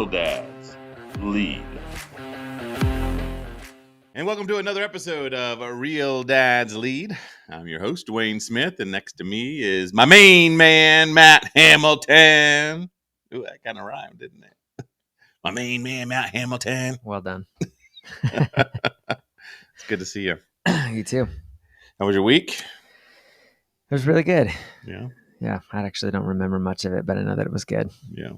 Real Dads Lead. And welcome to another episode of Real Dads Lead. I'm your host, Dwayne Smith, and next to me is my main man, Matt Hamilton. Ooh, that kind of rhymed, didn't it? My main man, Matt Hamilton. Well done. It's good to see you. You too. How was your week? It was really good. Yeah. Yeah, I actually don't remember much of it, but I know that it was good. Yeah.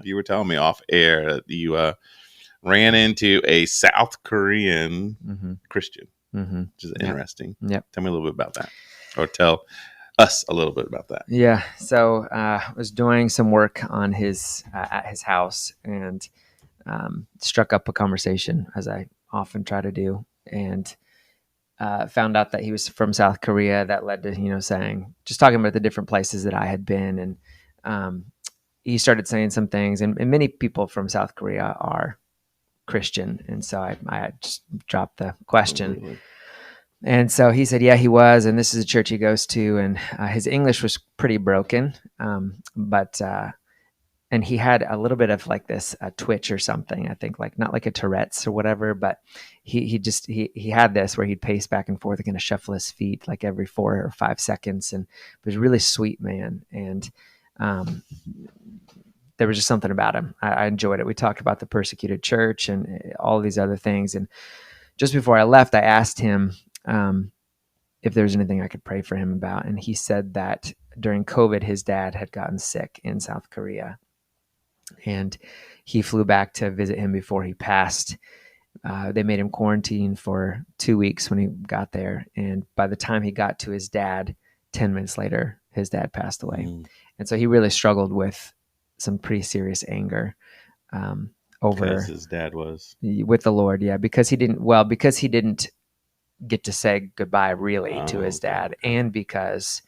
You were telling me off air that you ran into a South Korean Christian, which is interesting. Yep. Tell me a little bit about that, or tell us a little bit about that. Yeah. So I was doing some work on his at his house and struck up a conversation, as I often try to do, and found out that he was from South Korea. That led to just talking about the different places that I had been, and he started saying some things, and many people from South Korea are Christian, and so I just dropped the question. Really? And so he said, yeah, he was, and this is a church he goes to, and his English was pretty broken, and he had a little bit of like this twitch or something, I think, like not like a Tourette's or whatever, but he had this where he'd pace back and forth, kind of shuffle his feet like every 4 or 5 seconds, and he was a really sweet man, and there was just something about him. I enjoyed it. We talked about the persecuted church and all these other things, and just before I left, I asked him if there was anything I could pray for him about. And he said that during COVID, his dad had gotten sick in South Korea, and he flew back to visit him before he passed. They made him quarantine for 2 weeks when he got there. And by the time he got to his dad, 10 minutes later, his dad passed away. And so he really struggled with some pretty serious anger over his dad was with the Lord. Yeah. Because he didn't get to say goodbye really to his dad, and because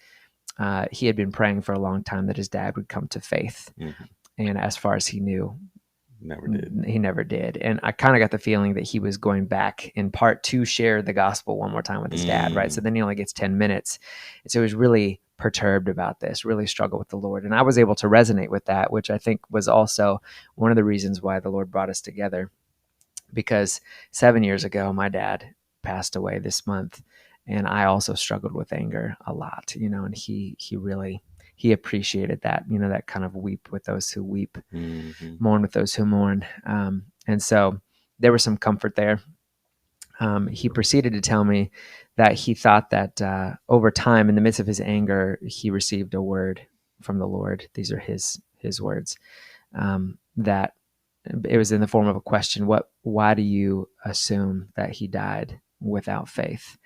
he had been praying for a long time that his dad would come to faith. And as far as he knew, he never did. And I kind of got the feeling that he was going back in part to share the gospel one more time with his dad, right? So then he only gets 10 minutes. And so he was really perturbed about this, really struggled with the Lord. And I was able to resonate with that, which I think was also one of the reasons why the Lord brought us together. Because 7 years ago, my dad passed away this month, and I also struggled with anger a lot, and he appreciated that, that kind of weep with those who weep, mourn with those who mourn. And so there was some comfort there. He proceeded to tell me that he thought that over time, in the midst of his anger, he received a word from the Lord. These are his words, that it was in the form of a question. Why do you assume that he died without faith?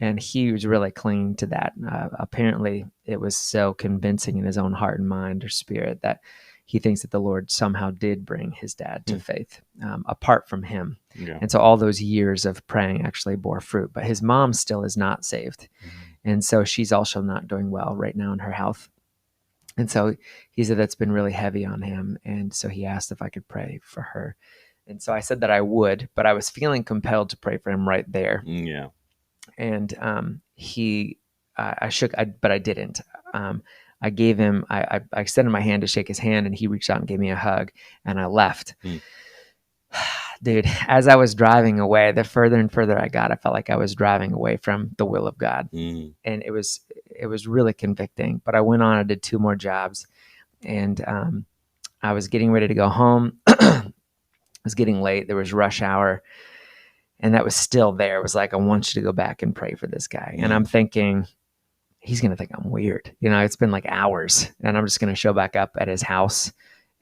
And he was really clinging to that. Apparently it was so convincing in his own heart and mind or spirit that he thinks that the Lord somehow did bring his dad to faith, apart from him. Yeah. And so all those years of praying actually bore fruit, but his mom still is not saved. And so she's also not doing well right now in her health. And so he said that's been really heavy on him. And so he asked if I could pray for her. And so I said that I would, but I was feeling compelled to pray for him right there. Yeah. And but I didn't. I gave him, I extended my hand to shake his hand, and he reached out and gave me a hug, and I left. Dude, as I was driving away, the further and further I got, I felt like I was driving away from the will of God. And it was really convicting. But I went on, I did 2 more jobs, and I was getting ready to go home. It was getting late. There was rush hour, and that was still there. It was like, I want you to go back and pray for this guy. And I'm thinking, he's going to think I'm weird. It's been like hours, and I'm just going to show back up at his house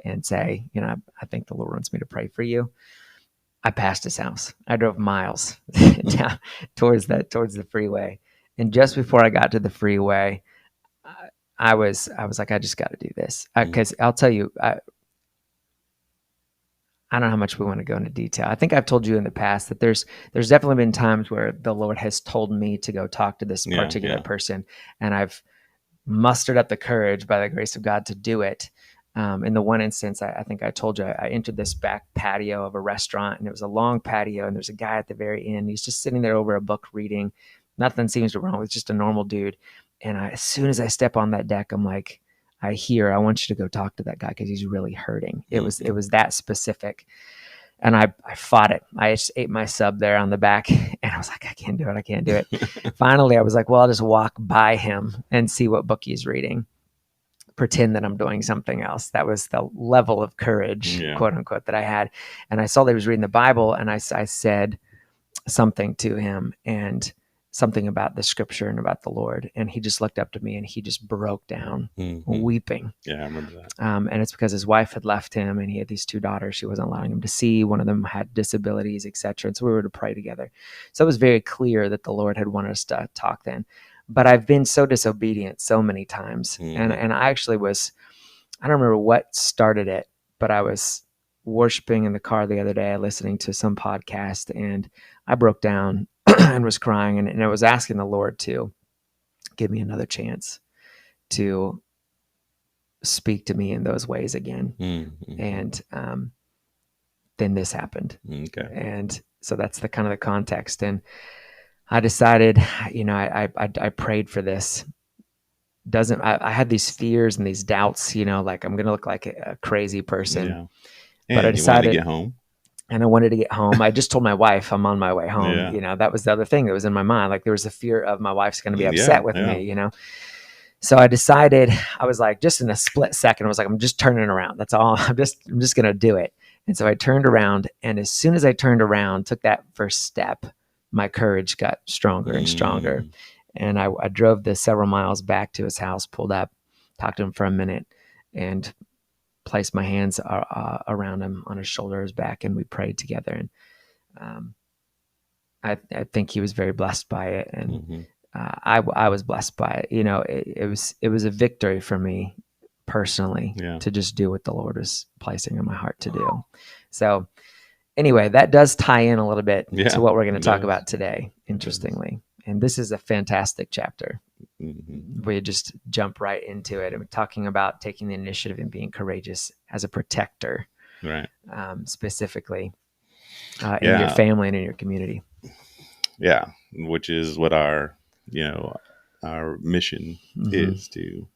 and say, I think the Lord wants me to pray for you. I passed his house. I drove miles down towards the freeway. And just before I got to the freeway, I was like, I just got to do this. Because I'll tell you, I don't know how much we want to go into detail. I think I've told you in the past that there's definitely been times where the Lord has told me to go talk to this particular person, and I've mustered up the courage by the grace of God to do it. In the one instance, I think I told you, I entered this back patio of a restaurant, and it was a long patio, and there's a guy at the very end. He's just sitting there over a book reading. Nothing seems to wrong. It's just a normal dude. And as soon as I step on that deck, I'm like, I want you to go talk to that guy because he's really hurting. It was that specific. And I fought it. I just ate my sub there on the back, and I was like, I can't do it. Finally, I was like, well, I'll just walk by him and see what book he's reading. Pretend that I'm doing something else. That was the level of courage, quote unquote, that I had. And I saw that he was reading the Bible, and I said something to him, and something about the scripture and about the Lord. And he just looked up to me and he just broke down weeping. Yeah, I remember that. And it's because his wife had left him, and he had these 2 daughters she wasn't allowing him to see. One of them had disabilities, etc. And so we were to pray together. So it was very clear that the Lord had wanted us to talk then. But I've been so disobedient so many times. And I actually was, I don't remember what started it, but I was worshiping in the car the other day, listening to some podcast, and I broke down and was crying, and I was asking the Lord to give me another chance to speak to me in those ways again. And then this happened. Okay. And so that's the kind of the context. And I decided, I prayed for this. I had these fears and these doubts, like I'm going to look like a crazy person. Yeah. But I decided to get home. And I wanted to get home. I just told my wife I'm on my way home. Yeah. That was the other thing that was in my mind. Like there was a fear of my wife's going to be upset with me, So I decided, I was like, just in a split second, I was like, I'm just turning around. That's all. I'm just going to do it. And so I turned around, and as soon as I turned around, took that first step, my courage got stronger and stronger. And I drove the several miles back to his house, pulled up, talked to him for a minute, and placed my hands around him, on his shoulder, his back, and we prayed together. And I think he was very blessed by it, and I was blessed by it. It was a victory for me personally to just do what the Lord was placing in my heart to do. So anyway, that does tie in a little bit to what we're going to talk about today, interestingly. And this is a fantastic chapter. We just jump right into it. And we're talking about taking the initiative and being courageous as a protector, right? Specifically in your family and in your community. Yeah, which is what our mission is to.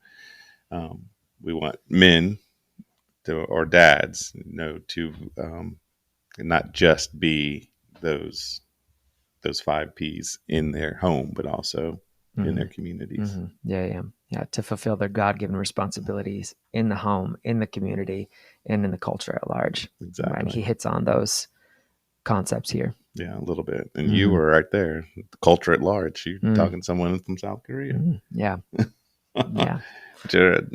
We want men or dads, to not just be those 5 P's in their home, but also in their communities. Yeah. To fulfill their God-given responsibilities in the home, in the community, and in the culture at large. Exactly. Right? He hits on ththose concepts here. Yeah, a little bit. And you were right there. The culture at large. You're talking to someone from South Korea. Yeah. Yeah.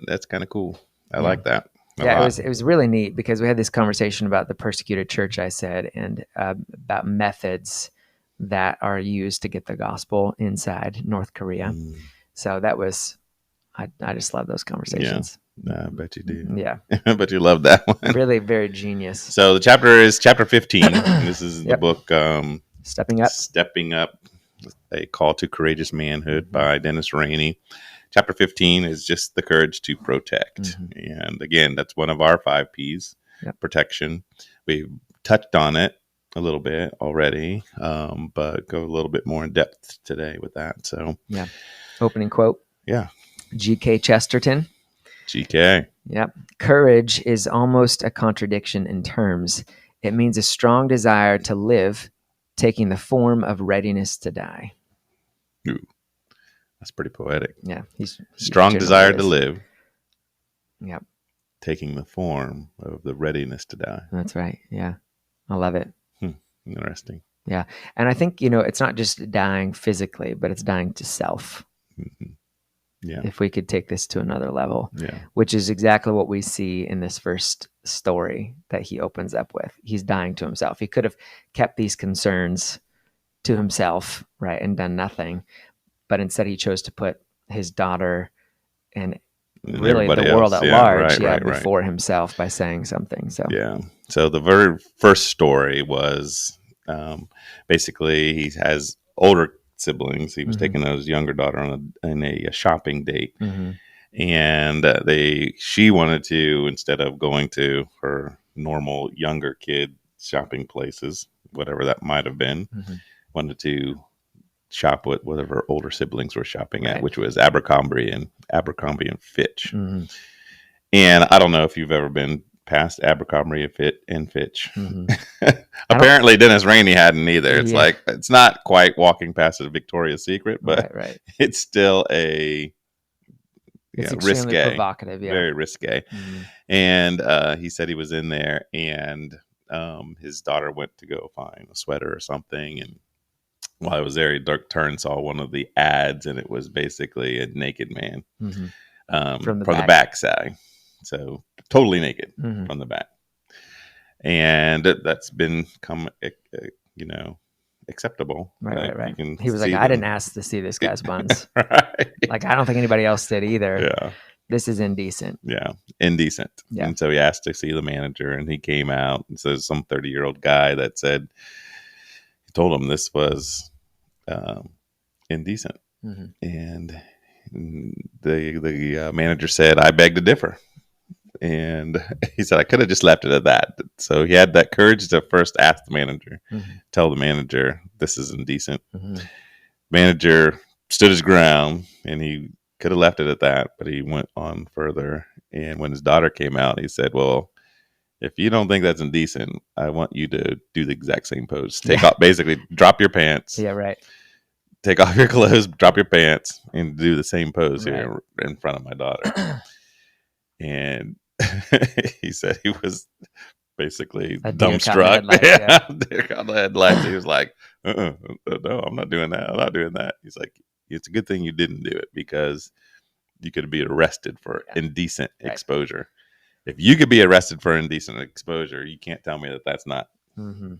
That's kind of cool. I like that. It was really neat because we had this conversation about the persecuted church, I said, and about methods that are used to get the gospel inside North Korea. So that was, I just love those conversations. Yeah, I bet you do. Yeah. I bet you love that one. Really very genius. So the chapter is chapter 15. This is the book Stepping Up, A Call to Courageous Manhood by Dennis Rainey. Chapter 15 is just the courage to protect. And again, that's one of our 5 P's, protection. We've touched on it a little bit already, but go a little bit more in depth today with that. So, opening quote. Yeah. G.K. Chesterton. GK. Yep. Courage is almost a contradiction in terms. It means a strong desire to live, taking the form of readiness to die. Ooh, that's pretty poetic. Yeah. Strong desire to live. Yep. Taking the form of the readiness to die. That's right. Yeah. I love it. Interesting. Yeah. And I think, it's not just dying physically, but it's dying to self. Yeah. If we could take this to another level, yeah, which is exactly what we see in this first story that he opens up with. He's dying to himself. He could have kept these concerns to himself, right, and done nothing. But instead he chose to put his daughter and really the world at large before himself by saying something. So So the very first story was basically he has older siblings. He was taking his younger daughter on a shopping date, and she wanted to, instead of going to her normal younger kid shopping places, whatever that might have been, wanted to shop with whatever older siblings were shopping at, which was Abercrombie and Fitch. And I don't know if you've ever been past Abercrombie and Fitch. Mm-hmm. Apparently, Dennis Rainey hadn't either. It's Yeah. like it's not quite walking past a Victoria's Secret, but right. it's still a It's extremely risque, provocative. Yeah. very risque. Mm-hmm. And he said he was in there, and his daughter went to go find a sweater or something, and while I was there, he turned saw one of the ads, and it was basically a naked man From the back side, so totally naked Mm-hmm. from the back, and that's become acceptable. Right. You can He was like, see I them. didn't ask to see this guy's buns. Right. Like, I don't think anybody else did either. Yeah. This is indecent. Yeah, indecent. Yeah. And so he asked to see the manager, and he came out. And so some 30-year-old guy that said, he told him this was indecent. Mm-hmm. And the manager said, I beg to differ. And he said, I could have just left it at that. So he had that courage to first ask the manager, tell the manager, this is indecent. Manager stood his ground, and he could have left it at that, but he went on further. And when his daughter came out, he said, well, if you don't think that's indecent, I want you to do the exact same pose. Take off, basically drop your pants. Yeah, right. Take off your clothes, drop your pants, and do the same pose here in front of my daughter. And he said he was basically dumbstruck. Deer caught the headlights. He was like, no, I'm not doing that. I'm not doing that. He's like, it's a good thing you didn't do it, because you could be arrested for indecent exposure. If you could be arrested for indecent exposure, you can't tell me that that's not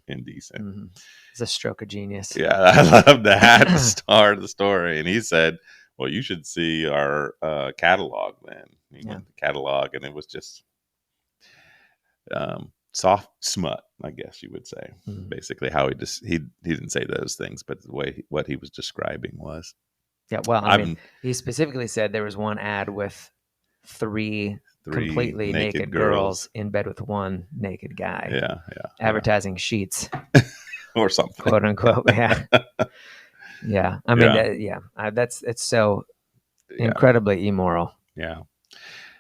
indecent. It's a stroke of genius. Yeah, I love that part of the story. And he said, well, you should see our catalog then. He went to the catalog, and it was just soft smut, I guess you would say. Basically, how he didn't say those things, but the way what he was describing was. Yeah, well, I mean, he specifically said there was one ad with three completely naked girls in bed with one naked guy. Yeah. Advertising sheets. Or something. Quote unquote. Yeah. Yeah. I mean, it's so incredibly immoral. Yeah.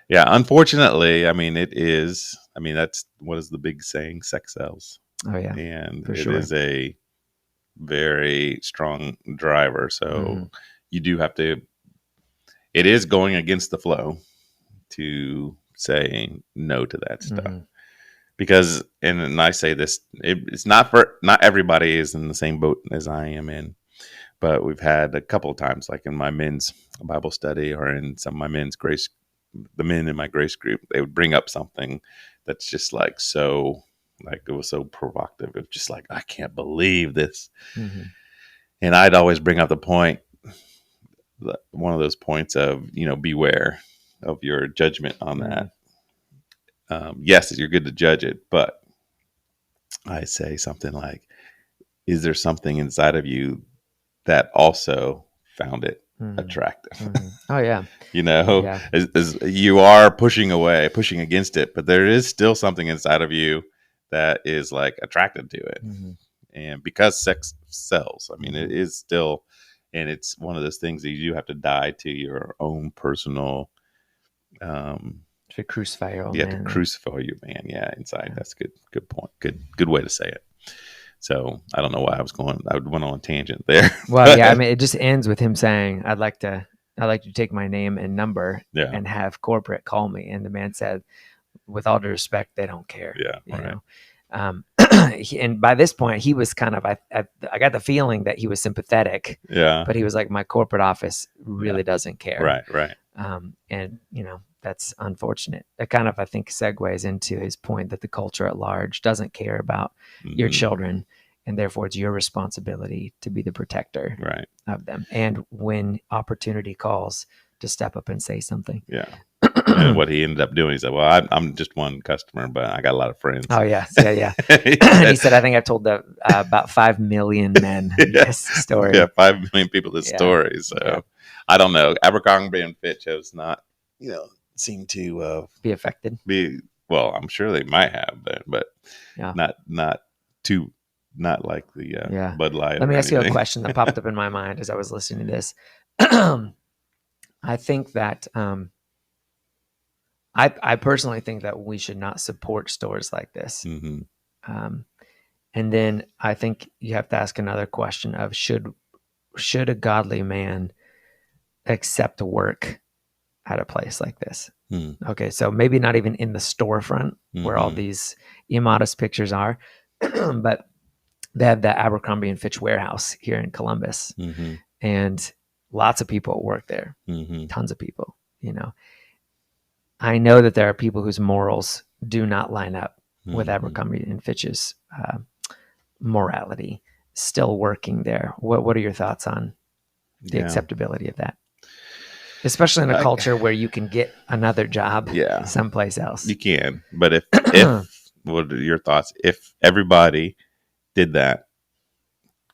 Yeah. Unfortunately, I mean, it is. I mean, that's what is the big saying? Sex sells. Oh, yeah. And it is a very strong driver. So you do have to, it is going against the flow to say no to that stuff. Because, and I say this, it's not everybody is in the same boat as I am in, but we've had a couple of times, like in my men's Bible study or in some of my men's grace, the men in my grace group, they would bring up something that's just like, so like, it was so provocative. It was just like, I can't believe this. And I'd always bring up the point, one of those points of, beware of your judgment on that. Yes, you're good to judge it, but I say something like, is there something inside of you that also found it attractive? Oh, yeah. As you are pushing against it, but there is still something inside of you that is like attracted to it. And because sex sells, I mean, it is still, and it's one of those things that you do have to die to your own personal, to crucify your own man. To crucify your man. Yeah, inside. That's good point. Good way to say it. So I don't know why I went on a tangent there. Well, yeah, I mean, it just ends with him saying, I'd like to take my name and number and have corporate call me. And the man said, with all due respect, they don't care. Yeah. You know? And by this point, he was kind of, I got the feeling that he was sympathetic. Yeah. But he was like, my corporate office really doesn't care. Right. And, that's unfortunate. That kind of, I think, segues into his point that the culture at large doesn't care about your children, and therefore it's your responsibility to be the protector of them. And when opportunity calls, to step up and say something. Yeah. And what he ended up doing, he said, well, I'm just one customer, but I got a lot of friends. Oh, yeah. And he said, I think I've told about 5 million men this story. Yeah, 5 million people this story. So I don't know. Abercrombie and Fitch has not, seem to be affected. Well, I'm sure they might have been, but not like the Bud Light. Let me ask you a question that popped up in my mind as I was listening to this. I think that I personally think that we should not support stores like this. Mm-hmm. And then I think you have to ask another question of should a godly man accept work at a place like this? Mm-hmm. Okay, so maybe not even in the storefront where all these immodest pictures are, but they have the Abercrombie and Fitch warehouse here in Columbus, and lots of people work there, tons of people. I know that there are people whose morals do not line up with Abercrombie and Fitch's morality still working there. What are your thoughts on the acceptability of that? Especially in a culture where you can get another job someplace else. You can. But if what are your thoughts? If everybody did that,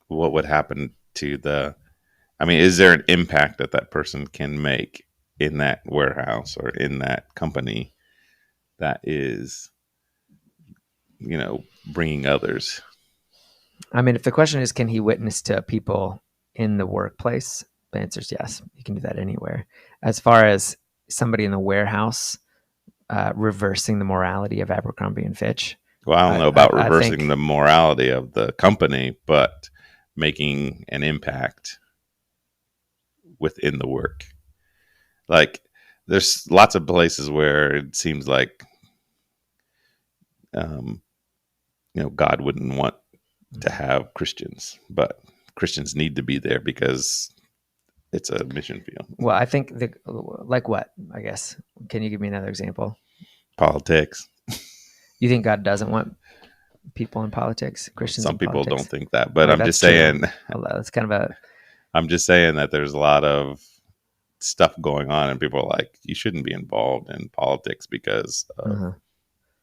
what would happen to is there an impact that person can make in that warehouse or in that company that is, bringing others? I mean, if the question is, can he witness to people in the workplace? The answer is yes. You can do that anywhere. As far as somebody in the warehouse reversing the morality of Abercrombie and Fitch. Well, I don't know about reversing the morality of the company, but making an impact within the work. Like, there's lots of places where it seems like, God wouldn't want to have Christians, but Christians need to be there because it's a mission field. Well, I think like what? I guess. Can you give me another example? Politics. You think God doesn't want people in politics? Christians. Some in people politics? don't think that, but I'm just saying. That's kind of a. I'm just saying that there's a lot of stuff going on, and people are like, you shouldn't be involved in politics because of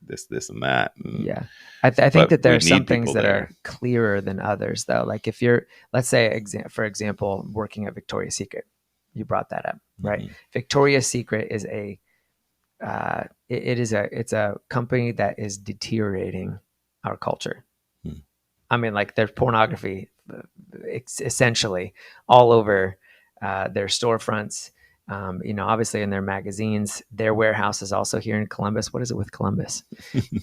this, and that. And, I think that there are some things that are clearer than others, though. Like if you're, let's say, for example, working at Victoria's Secret, you brought that up, right? Victoria's Secret is it's a company that is deteriorating our culture. I mean, like there's pornography essentially all over their storefronts. Obviously in their magazines. Their warehouse is also here in Columbus. What is it with Columbus?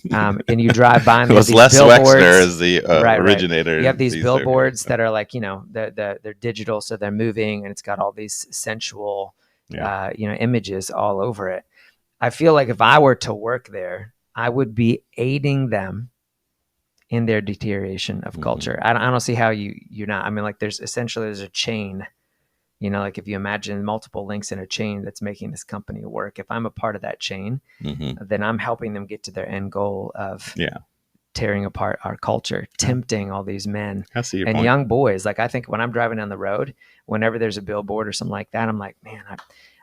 And you drive by and it was Les Wexner as the originator. You have these billboards that are like, they're digital, so they're moving, and it's got all these sensual, images all over it. I feel like if I were to work there, I would be aiding them in their deterioration of culture. I don't see how you're not. I mean, like there's a chain. Like if you imagine multiple links in a chain that's making this company work, if I'm a part of that chain, then I'm helping them get to their end goal of tearing apart our culture, tempting all these men and young boys. Like I think when I'm driving down the road, whenever there's a billboard or something like that, I'm like, man,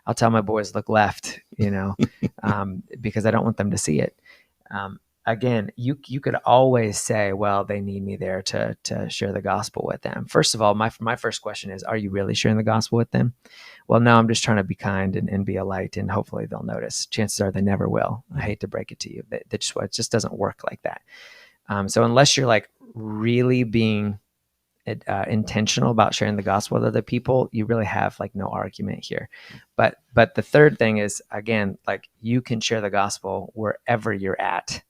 I'll tell my boys, look left, because I don't want them to see it. Again, you could always say, well, they need me there to share the gospel with them. First of all, my first question is, are you really sharing the gospel with them? Well, no, I'm just trying to be kind and be a light, and hopefully they'll notice. Chances are they never will. I hate to break it to you. It just doesn't work like that. So unless you're like really being intentional about sharing the gospel with other people, you really have like no argument here. But the third thing is, again, like you can share the gospel wherever you're at.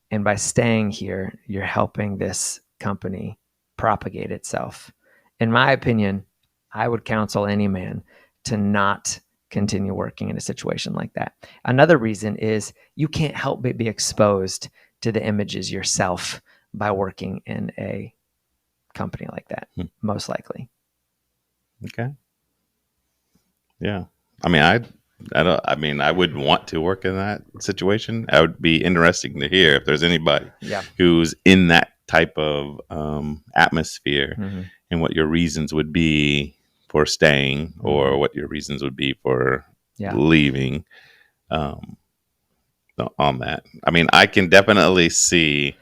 And by staying here, you're helping this company propagate itself. In my opinion, I would counsel any man to not continue working in a situation like that. Another reason is you can't help but be exposed to the images yourself by working in a company like that, most likely. Okay. Yeah. I would want to work in that situation. It would be interesting to hear if there's anybody who's in that type of atmosphere and what your reasons would be for staying or what your reasons would be for leaving on that. I mean, I can definitely see,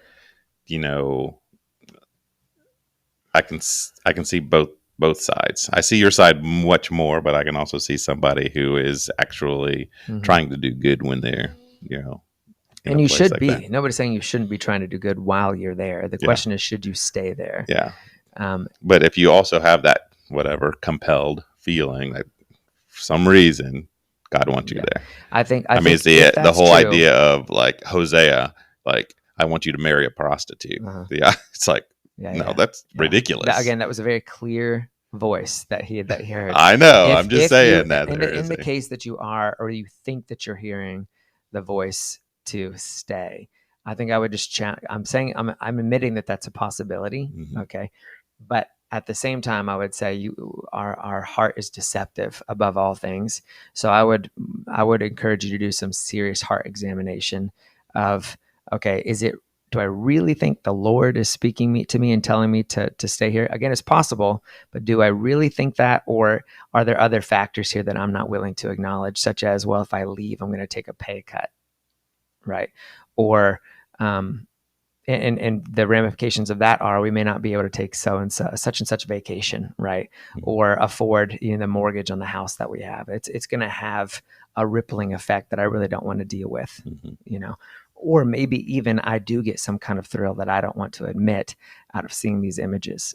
I can see both sides. I see your side much more, but I can also see somebody who is actually trying to do good when they're, and you should be. That. Nobody's saying you shouldn't be trying to do good while you're there. The question is, should you stay there? Yeah. But if you also have that, compelled feeling that for some reason God wants you there. I think it's the whole idea of like Hosea, like, I want you to marry a prostitute. It's like, that's ridiculous. Again, that was a very clear voice that he heard. I know. I'm just saying that in the case that you are, or you think that you're hearing the voice to stay, I think I would just I'm saying, I'm admitting that that's a possibility. Mm-hmm. Okay. But at the same time, I would say our heart is deceptive above all things. So I would encourage you to do some serious heart examination of, okay, do I really think the Lord is speaking to me and telling me to stay here? Again, it's possible, but do I really think that? Or are there other factors here that I'm not willing to acknowledge, such as, well, if I leave, I'm going to take a pay cut, right? Or, and the ramifications of that are we may not be able to take such and such vacation, right? Mm-hmm. Or afford the mortgage on the house that we have. It's going to have a rippling effect that I really don't want to deal with, mm-hmm. Or maybe even I do get some kind of thrill that I don't want to admit out of seeing these images.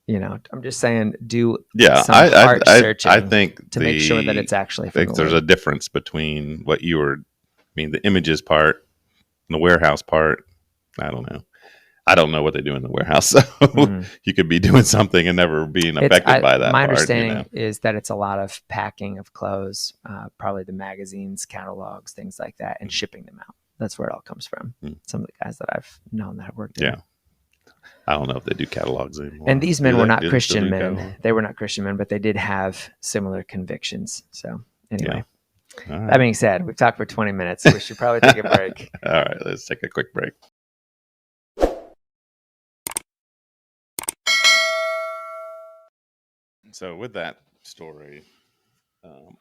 I'm just saying, do some heart searching. I think to make sure that it's actually. I think there's a difference between what the images part, and the warehouse part. I don't know. I don't know what they do in the warehouse. So mm-hmm. you could be doing something and never being affected by that. My understanding is that it's a lot of packing of clothes, probably the magazines, catalogs, things like that, and shipping them out. That's where it all comes from. Mm-hmm. Some of the guys that I've known that have worked in. Yeah. I don't know if they do catalogs anymore. And these men were not Christian men. Catalog? They were not Christian men, but they did have similar convictions. So anyway, right. That being said, we've talked for 20 minutes. So we should probably take a break. All right, let's take a quick break. So with that story,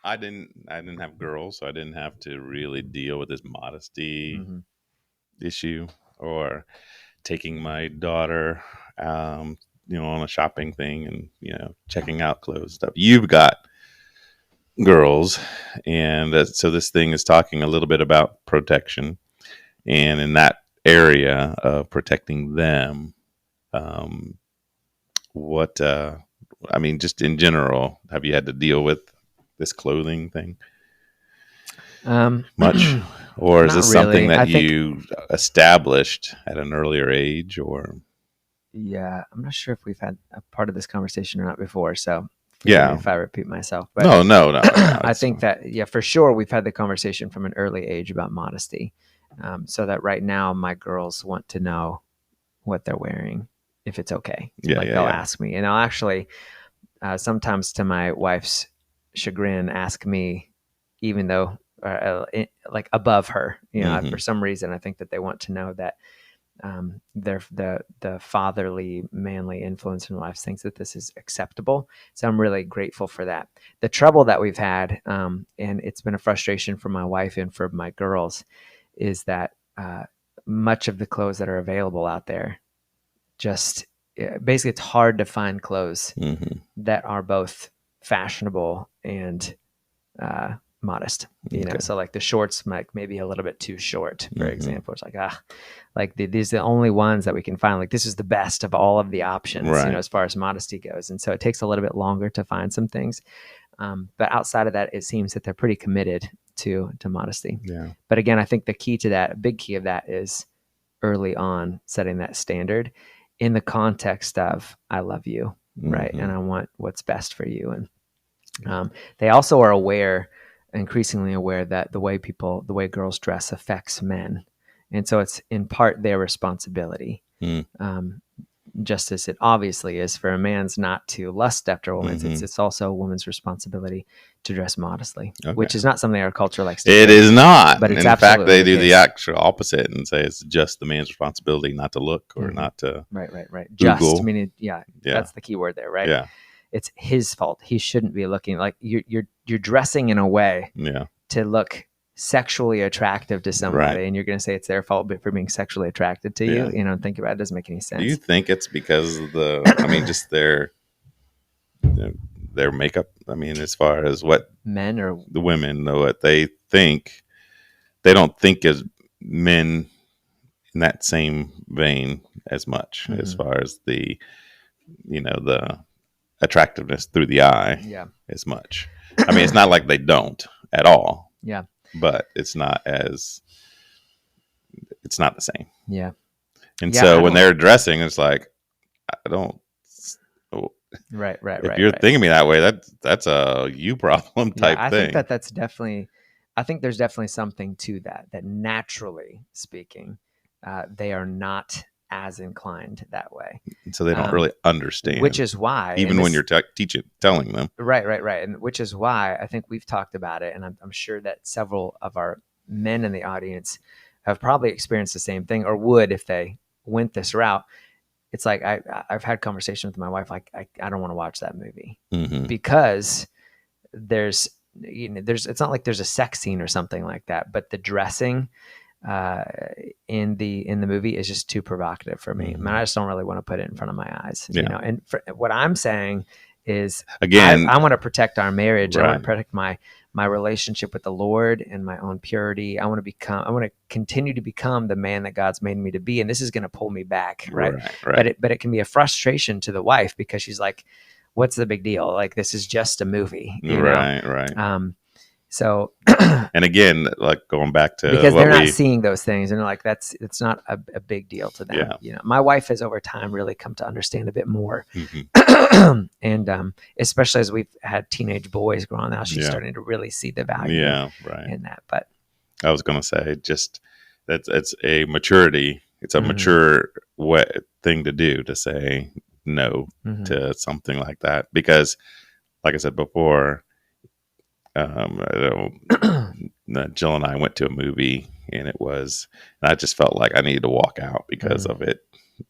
I didn't have girls, so I didn't have to really deal with this modesty mm-hmm. issue or taking my daughter, on a shopping thing and, checking out clothes stuff. You've got girls, and so this thing is talking a little bit about protection, and in that area of protecting them, just in general, have you had to deal with this clothing thing much? Or is this something that you established at an earlier age? Or yeah, I'm not sure if we've had a part of this conversation or not before. So if I repeat myself. But no. I think that, for sure, we've had the conversation from an early age about modesty. So that right now my girls want to know what they're wearing, if it's okay. They'll ask me, and I'll actually sometimes, to my wife's chagrin, ask me, even though like above her, mm-hmm. For some reason, I think that they want to know that the fatherly, manly influence in life thinks that this is acceptable. So I'm really grateful for that. The trouble that we've had, and it's been a frustration for my wife and for my girls, is that much of the clothes that are available out there, just basically it's hard to find clothes mm-hmm. that are both fashionable and modest, okay. So like the shorts might maybe a little bit too short, for mm-hmm. example. It's like these are the only ones that we can find. Like, this is the best of all of the options, right. As far as modesty goes. And so it takes a little bit longer to find some things. But outside of that, it seems that they're pretty committed to modesty. Yeah. But again, I think the key to that, a big key of that, is early on setting that standard in the context of, I love you, mm-hmm. right? And I want what's best for you. And they also are increasingly aware that the way girls dress affects men. And so it's in part their responsibility. Just as it obviously is for a man's not to lust after a woman, mm-hmm. it's also a woman's responsibility to dress modestly, okay. which is not something our culture likes to do. It is not. But it's in fact, they do the actual opposite and say it's just the man's responsibility not to look or mm-hmm. not to Right. Google. Just, meaning, that's the key word there, right? Yeah. It's his fault. He shouldn't be looking like you're dressing in a way to look sexually attractive to somebody, right. and you're going to say it's their fault for being sexually attracted to you. Think about it. It doesn't make any sense. Do you think it's because of just their makeup? As far as what men or the women know, what they think, they don't think as men in that same vein as much, mm-hmm. as far as the attractiveness through the eye as much. It's not like they don't. at all. Yeah. But it's not the same. Yeah. And Yeah, so when they're dressing, it's like, I don't. Right. If you're thinking me that way, that's a you problem type I thing. think that's definitely. I think there's definitely something to that. That naturally speaking, they are not as inclined that way. So they don't really understand. Which is why, even when you're telling them. Right. And which is why I think we've talked about it, and I'm sure that several of our men in the audience have probably experienced the same thing, or would if they went this route. It's like I've had conversations with my wife, like I don't want to watch that movie because it's not like there's a sex scene or something like that, but the dressing in the movie is just too provocative for me. I mean, I just don't really want to put it in front of my eyes, and what I'm saying is, again, I want to protect our marriage. Right. I want to protect my relationship with the Lord and my own purity. I want to continue to become the man that God's made me to be. And this is going to pull me back. Right. But it can be a frustration to the wife because she's like, what's the big deal? Like, this is just a movie. Right. So, and again, like going back to because they're not seeing those things, and they're like, it's not a big deal to them. Yeah. My wife has over time really come to understand a bit more, and especially as we've had teenage boys growing now, she's starting to really see the value. In that. But I was going to say, just it's a maturity. It's a mature thing to do, to say no to something like that, because, like I said before. Jill and I went to a movie, and I just felt like I needed to walk out because of it.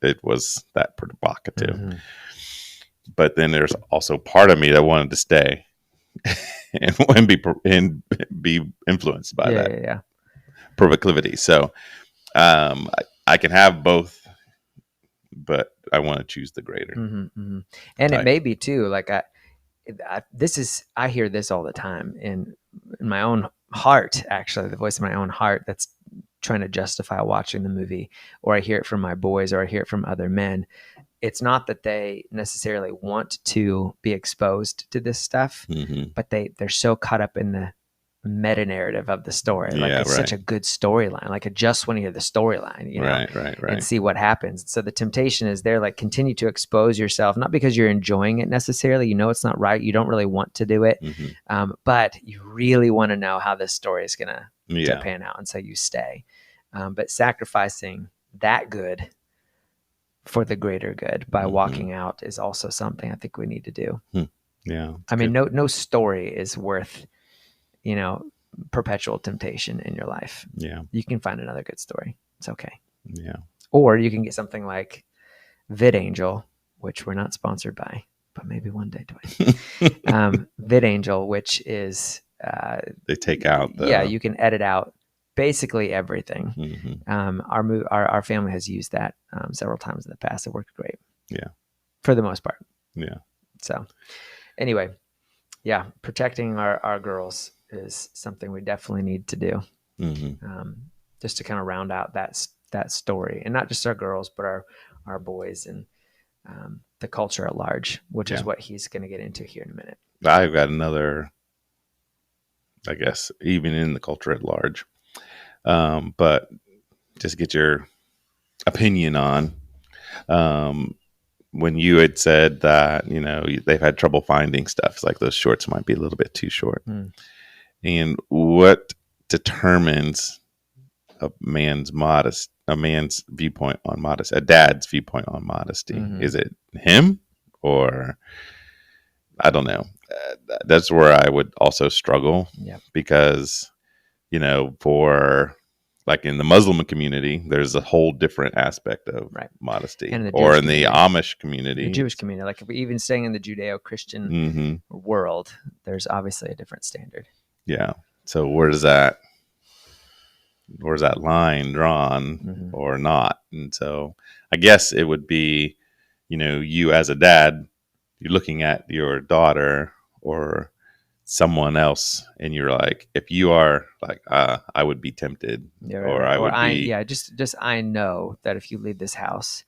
It was that provocative. But then there's also part of me that wanted to stay and be influenced by that proclivity. So I can have both, but I want to choose the greater. And it may be too, like I hear this all the time in my own heart, actually, the voice of my own heart that's trying to justify watching the movie, or I hear it from my boys, or I hear it from other men. It's not that they necessarily want to be exposed to this stuff, but they're so caught up in the meta narrative of the story. Like it's such a good storyline. Like I just want to hear the storyline, right. And see what happens. So the temptation is there, like, continue to expose yourself, not because you're enjoying it necessarily. It's not right. You don't really want to do it. But you really want to know how this story is going to pan out. And so you stay. But sacrificing that good for the greater good by walking out is also something I think we need to do. Yeah. I mean, no story is worth, perpetual temptation in your life. Yeah. You can find another good story. It's okay. Yeah. Or you can get something like VidAngel, which we're not sponsored by, but maybe one day, Dwayne. VidAngel, which is they take out you can edit out basically everything. Our family has used that several times in the past. It worked great. Yeah. For the most part. Yeah. So anyway, protecting our girls is something we definitely need to do. Just to kind of round out that story, and not just our girls, but our boys and the culture at large, which is what he's going to get into here in a minute. I've got another, I guess, even in the culture at large, but just get your opinion on when you had said that, they've had trouble finding stuff. It's like those shorts might be a little bit too short. And what determines a dad's viewpoint on modesty? Is it him, or I don't know. That's where I would also struggle, because, for like in the Muslim community, there's a whole different aspect of modesty, or in the Amish community, the Jewish community, like if we even staying in the Judeo-Christian world, there's obviously a different standard. Yeah. So where's that line drawn or not? And so I guess it would be, you as a dad, you're looking at your daughter or someone else, and you're like, if you are like, I would be tempted, I know that if you leave this house,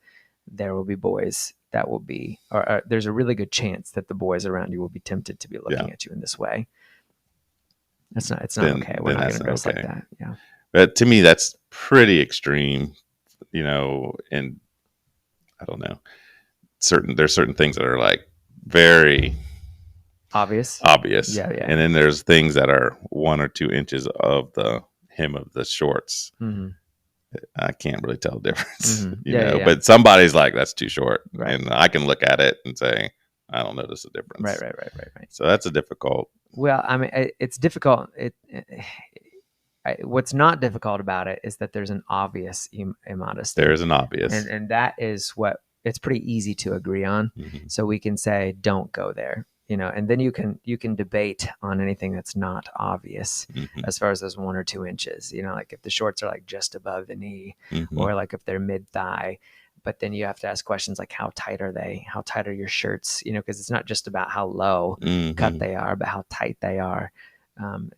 there will be boys that will be, or there's a really good chance that the boys around you will be tempted to be looking at you in this way. It's not then okay. We're not going that's to dress okay. like that. Yeah. But to me, that's pretty extreme, and I don't know. There's certain things that are like very Obvious. obvious. Yeah. And then there's things that are 1 or 2 inches of the hem of the shorts. Mm-hmm. I can't really tell the difference, Mm-hmm. Yeah. but somebody's like, that's too short. Right. And I can look at it and say, I don't notice a difference. Right. So that's a difficult. Well, I mean, it's difficult. What's not difficult about it is that there's an obvious immodesty. There's an obvious. And that is what it's pretty easy to agree on. Mm-hmm. So we can say, don't go there, and then you can debate on anything that's not obvious Mm-hmm. as far as those 1 or 2 inches, like if the shorts are like just above the knee Mm-hmm. or like if they're mid thigh. But then you have to ask questions like, how tight are they? How tight are your shirts? Because it's not just about how low Mm-hmm. cut they are, but how tight they are.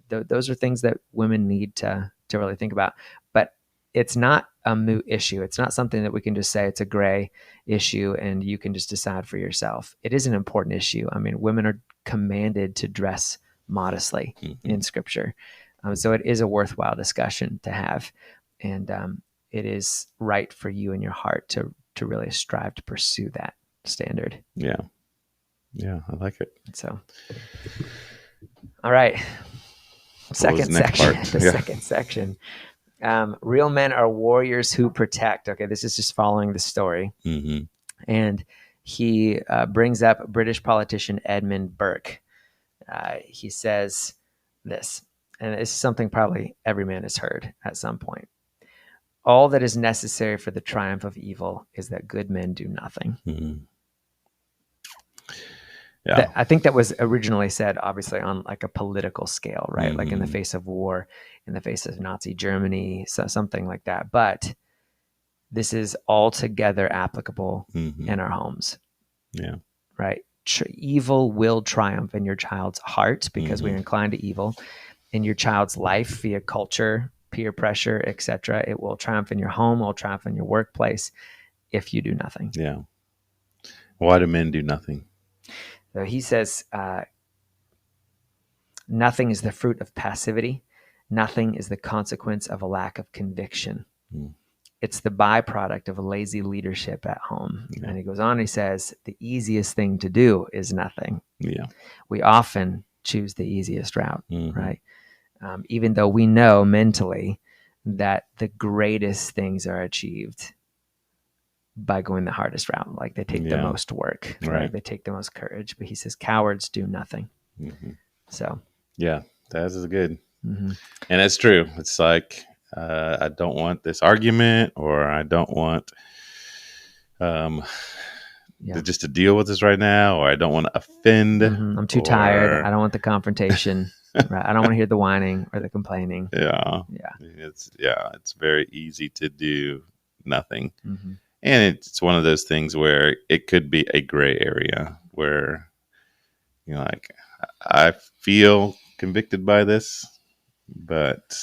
Those are things that women need to really think about. But it's not a moot issue. It's not something that we can just say it's a gray issue and you can just decide for yourself. It is an important issue. I mean, women are commanded to dress modestly Mm-hmm. in Scripture. So it is a worthwhile discussion to have. And it is right for you in your heart to really strive to pursue that standard. Yeah, I like it. So, all right. Second section. Second section. Real men are warriors who protect. Okay, this is just following the story. Mm-hmm. And he brings up British politician Edmund Burke. He says this, and it's something probably every man has heard at some point. All that is necessary for the triumph of evil is that good men do nothing. Mm-hmm. Yeah. I think that was originally said, obviously, on like a political scale, right? Mm-hmm. Like in the face of war, in the face of Nazi Germany, so something like that. But this is altogether applicable Mm-hmm. in our homes. Yeah. Right? Evil will triumph in your child's heart because Mm-hmm. we're inclined to evil. In your child's life via culture, peer pressure, etc. It will triumph in your home, it will triumph in your workplace if you do nothing. Yeah. Why do men do nothing? So he says, nothing is the fruit of passivity. Nothing is the consequence of a lack of conviction. Mm. It's the byproduct of a lazy leadership at home. Yeah. And he goes on, he says, the easiest thing to do is nothing. Yeah. We often choose the easiest route, Mm-hmm. right? Even though we know mentally that the greatest things are achieved by going the hardest route. Like they take the most work, right? They take the most courage. But he says cowards do nothing. Mm-hmm. So yeah, that is good. Mm-hmm. And it's true. It's like I don't want this argument, or I don't want just to deal with this right now, or I don't want to offend. Mm-hmm. I'm too tired. I don't want the confrontation. Right? I don't want to hear the whining or the complaining. Yeah. It's very easy to do nothing. Mm-hmm. And it's one of those things where it could be a gray area where, like, I feel convicted by this, but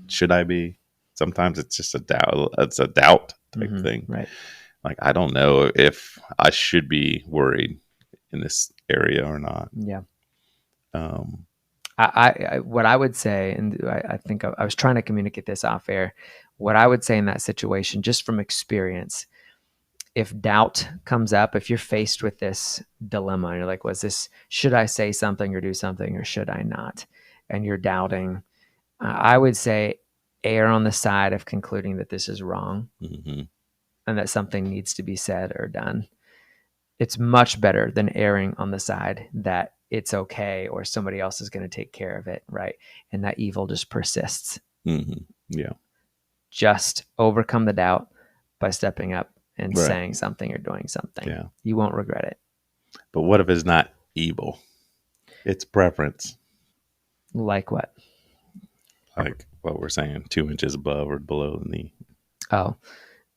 should I be? Sometimes it's just a doubt. It's a doubt type thing. Right. Like, I don't know if I should be worried in this area or not. Yeah. I what I would say, and I think I was trying to communicate this off air, what I would say in that situation, just from experience, if doubt comes up, if you're faced with this dilemma, and you're like, should I say something or do something, or should I not? And you're doubting, I would say err on the side of concluding that this is wrong, mm-hmm. and that something needs to be said or done. It's much better than erring on the side that it's okay or somebody else is going to take care of it, right? And that evil just persists. Mm-hmm. Yeah. Just overcome the doubt by stepping up and saying something or doing something. Yeah. You won't regret it. But what if it's not evil? It's preference. Like what? Like what we're saying, 2 inches above or below the knee. Oh,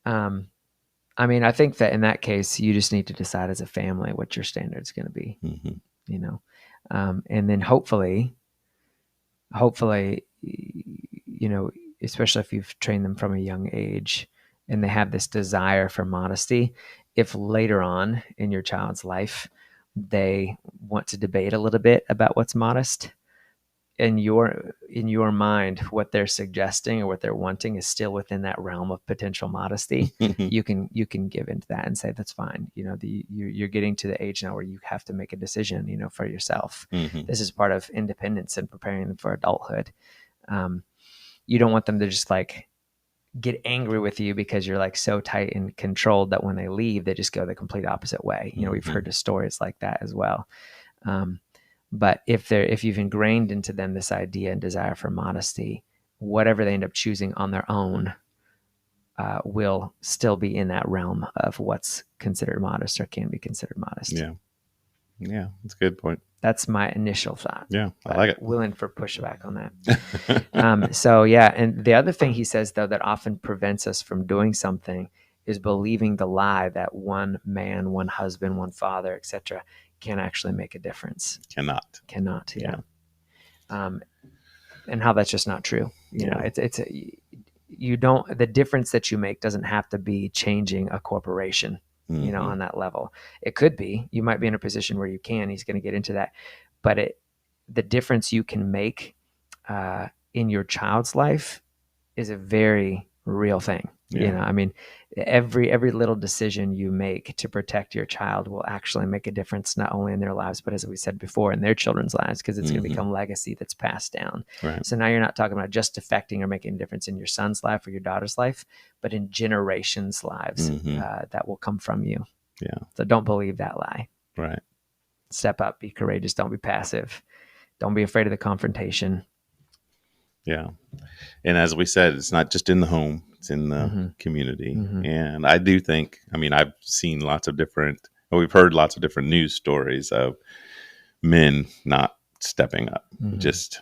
I mean, I think that in that case, you just need to decide as a family what your standard's going to be, mm-hmm. And then hopefully, especially if you've trained them from a young age and they have this desire for modesty, if later on in your child's life, they want to debate a little bit about what's modest, in your mind, what they're suggesting or what they're wanting is still within that realm of potential modesty, you can give into that and say, that's fine. You're getting to the age now where you have to make a decision, for yourself. This is part of independence and preparing them for adulthood. You don't want them to just like get angry with you because you're like so tight and controlled that when they leave, they just go the complete opposite way. We've heard of stories like that as well. But if you've ingrained into them this idea and desire for modesty, whatever they end up choosing on their own will still be in that realm of what's considered modest or can be considered modest. Yeah, that's a good point. That's my initial thought. Yeah, I like it. Willing for pushback on that. So yeah, and the other thing he says, though, that often prevents us from doing something is believing the lie that one man, one husband, one father, etc., can actually make a difference. Cannot. Yeah. And how that's just not true. The difference that you make doesn't have to be changing a corporation. On that level. It could be. You might be in a position where you can. He's going to get into that. But the difference you can make in your child's life is a very real thing. Every little decision you make to protect your child will actually make a difference, not only in their lives, but as we said before, in their children's lives, because it's going to become legacy that's passed down. Right. So now you're not talking about just affecting or making a difference in your son's life or your daughter's life, but in generations' lives that will come from you. Yeah. So don't believe that lie. Right. Step up, be courageous. Don't be passive. Don't be afraid of the confrontation. Yeah. And as we said, it's not just in the home, it's in the community. And I do think, I've seen we've heard lots of different news stories of men not stepping up, just,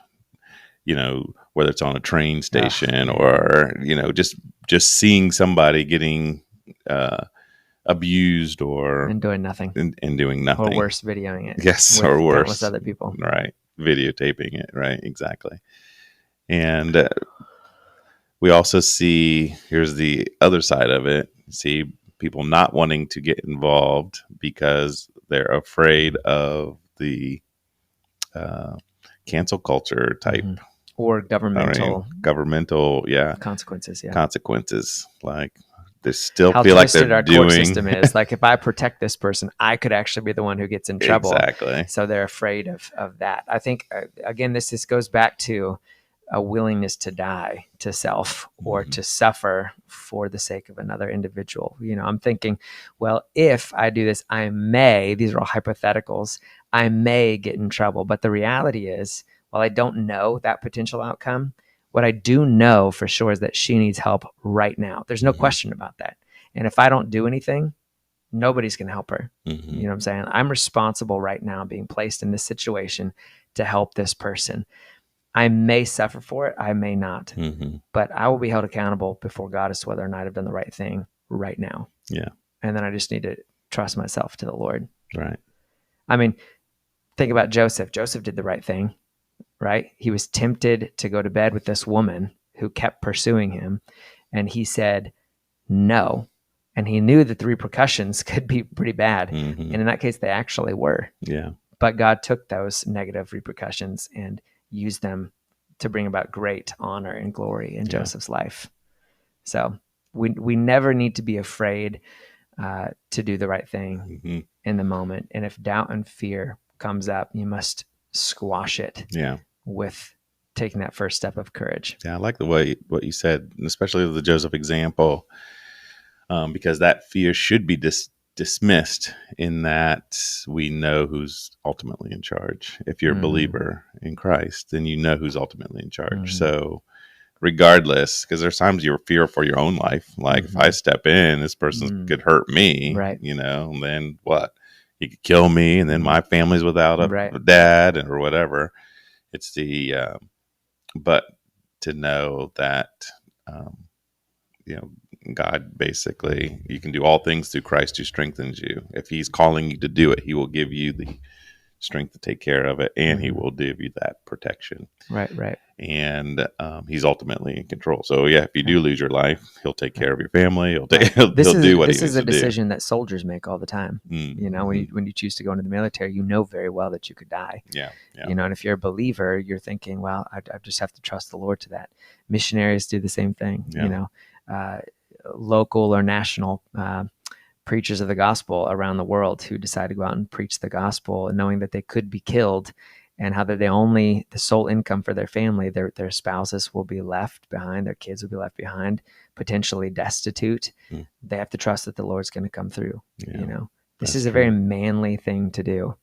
whether it's on a train station or, just seeing somebody getting abused and doing nothing. And doing nothing. Or worse, videoing it. Yes, or worse. Countless other people. Right. Videotaping it. Right. Exactly. And we also see, here's the other side of it, see people not wanting to get involved because they're afraid of the cancel culture type. Or governmental consequences. Yeah. Consequences. Like they still how feel like they're our doing. Court system is. Like if I protect this person, I could actually be the one who gets in trouble. Exactly. So they're afraid of that. I think, again, this goes back to a willingness to die to self or to suffer for the sake of another individual. I'm thinking, well, if I do this, these are all hypotheticals, I may get in trouble. But the reality is, while I don't know that potential outcome, what I do know for sure is that she needs help right now. There's no question about that. And if I don't do anything, nobody's going to help her. You know what I'm saying? I'm responsible right now being placed in this situation to help this person. I may suffer for it. I may not. But I will be held accountable before God as to whether or not I've done the right thing right now. Yeah. And then I just need to trust myself to the Lord. Right. Think about Joseph. Joseph did the right thing, right? He was tempted to go to bed with this woman who kept pursuing him. And he said no. And he knew that the repercussions could be pretty bad. And in that case, they actually were. Yeah. But God took those negative repercussions and used them to bring about great honor and glory in Joseph's life. So we never need to be afraid to do the right thing in the moment. And if doubt and fear comes up, you must squash it with taking that first step of courage. Yeah, I like the way what you said, especially the Joseph example, because that fear should be dismissed in that we know who's ultimately in charge. If you're a believer in Christ, then you know who's ultimately in charge. So regardless, because there's times you fear for your own life. Like if I step in, this person could hurt me, right? And then what? He could kill me, and then my family's without a dad or whatever. It's but to know that, God basically, you can do all things through Christ who strengthens you. If he's calling you to do it, he will give you strength to take care of it, and he will give you that protection. Right. And he's ultimately in control. So yeah, if you do lose your life, he'll take care of your family. He'll do what he needs to do. This is a decision that soldiers make all the time. Mm-hmm. When you choose to go into the military, you know very well that you could die. Yeah. And if you're a believer, you're thinking, well, I just have to trust the Lord to that. Missionaries do the same thing. Local or national preachers of the gospel around the world who decide to go out and preach the gospel, and knowing that they could be killed, and how that the sole income for their family, their spouses will be left behind, their kids will be left behind, potentially destitute. They have to trust that the Lord's going to come through. This is a very manly thing to do,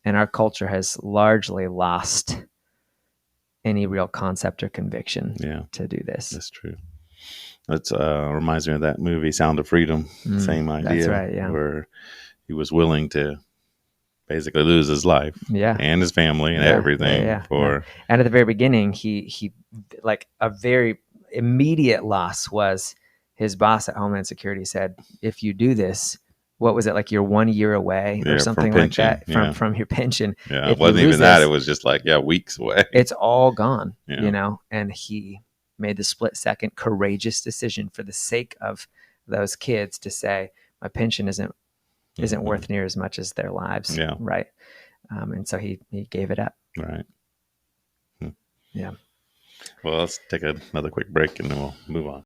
and our culture has largely lost any real concept or conviction to do this. That's true. That reminds me of that movie Sound of Freedom. Same idea. That's right. Yeah, where he was willing to basically lose his life and his family and everything for. And at the very beginning, he like a very immediate loss was his boss at Homeland Security said, if you do this, what was it, like you're 1 year away or something like that from your pension. Yeah, it wasn't even that. It was just like, weeks away. It's all gone, and he made the split-second courageous decision for the sake of those kids to say, my pension isn't worth near as much as their lives. Yeah. Right. And so he gave it up. Right. Yeah. Well, let's take another quick break and then we'll move on.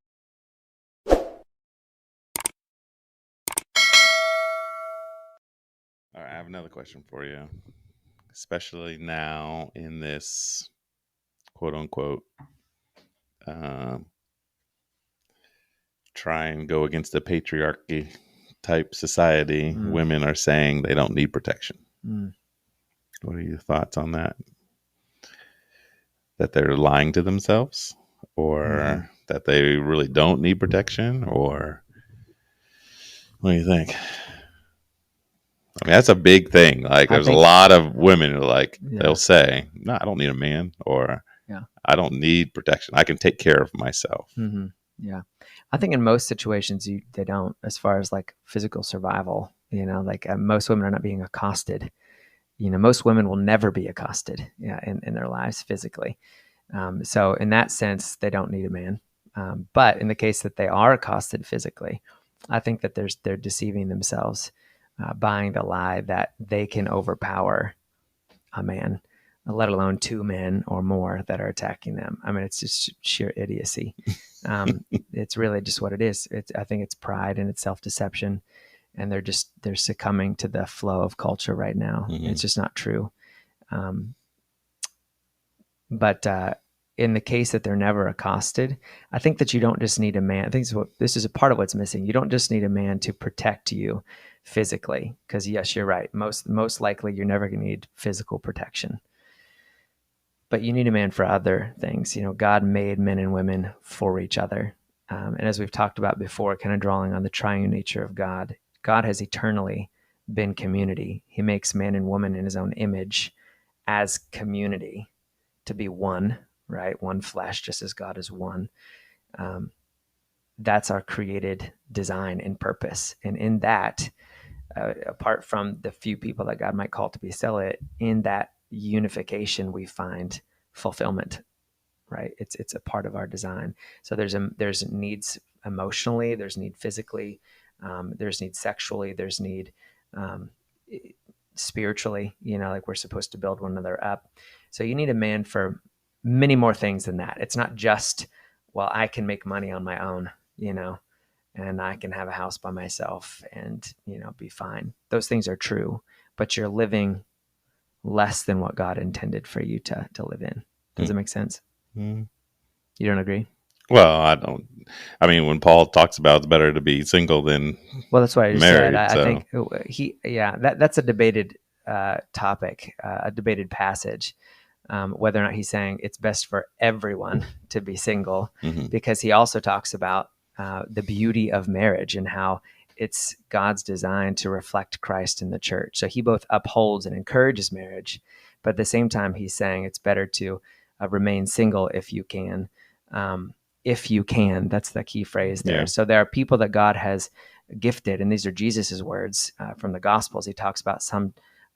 All right. I have another question for you, especially now in this quote unquote, try and go against the patriarchy type society. Women are saying they don't need protection. What are your thoughts on that? That they're lying to themselves, or that they really don't need protection, or what do you think? I mean, that's a big thing. Like, there's a lot of women who they'll say, no, I don't need a man, or I don't need protection. I can take care of myself. Yeah. I think in most situations, they don't, as far as like physical survival, most women are not being accosted. Most women will never be accosted in their lives physically. So in that sense, they don't need a man. But in the case that they are accosted physically, I think that they're deceiving themselves, buying the lie that they can overpower a man, let alone two men or more that are attacking them. I mean, it's just sheer idiocy. It's really just what it is. I think it's pride and it's self-deception, and they're succumbing to the flow of culture right now. It's just not true. But in the case that they're never accosted, I think that you don't just need a man. I think this is a part of what's missing. You don't just need a man to protect you physically, because yes, you're right. Most likely you're never going to need physical protection. But you need a man for other things. God made men and women for each other. And as we've talked about before, kind of drawing on the triune nature of God, God has eternally been community. He makes man and woman in his own image as community, to be one, right? One flesh, just as God is one. That's our created design and purpose. And in that, apart from the few people that God might call to be celibate, in that unification we find fulfillment, right? It's a part of our design. So there's needs emotionally, there's need physically, there's need sexually, there's need spiritually, like we're supposed to build one another up. So you need a man for many more things than that. It's not just, well, I can make money on my own, and I can have a house by myself and, be fine. Those things are true, but you're living less than what God intended for you to live in. Does it make sense? You don't agree? Well, I don't. I mean, when Paul talks about it's better to be single than that's what I just married, said. I think that's a debated topic, a debated passage, whether or not he's saying it's best for everyone to be single, because he also talks about the beauty of marriage and how it's God's design to reflect Christ in the church. So he both upholds and encourages marriage, but at the same time, he's saying it's better to remain single if you can. If you can, that's the key phrase there. Yeah. So there are people that God has gifted, and these are Jesus's words from the Gospels. He talks about some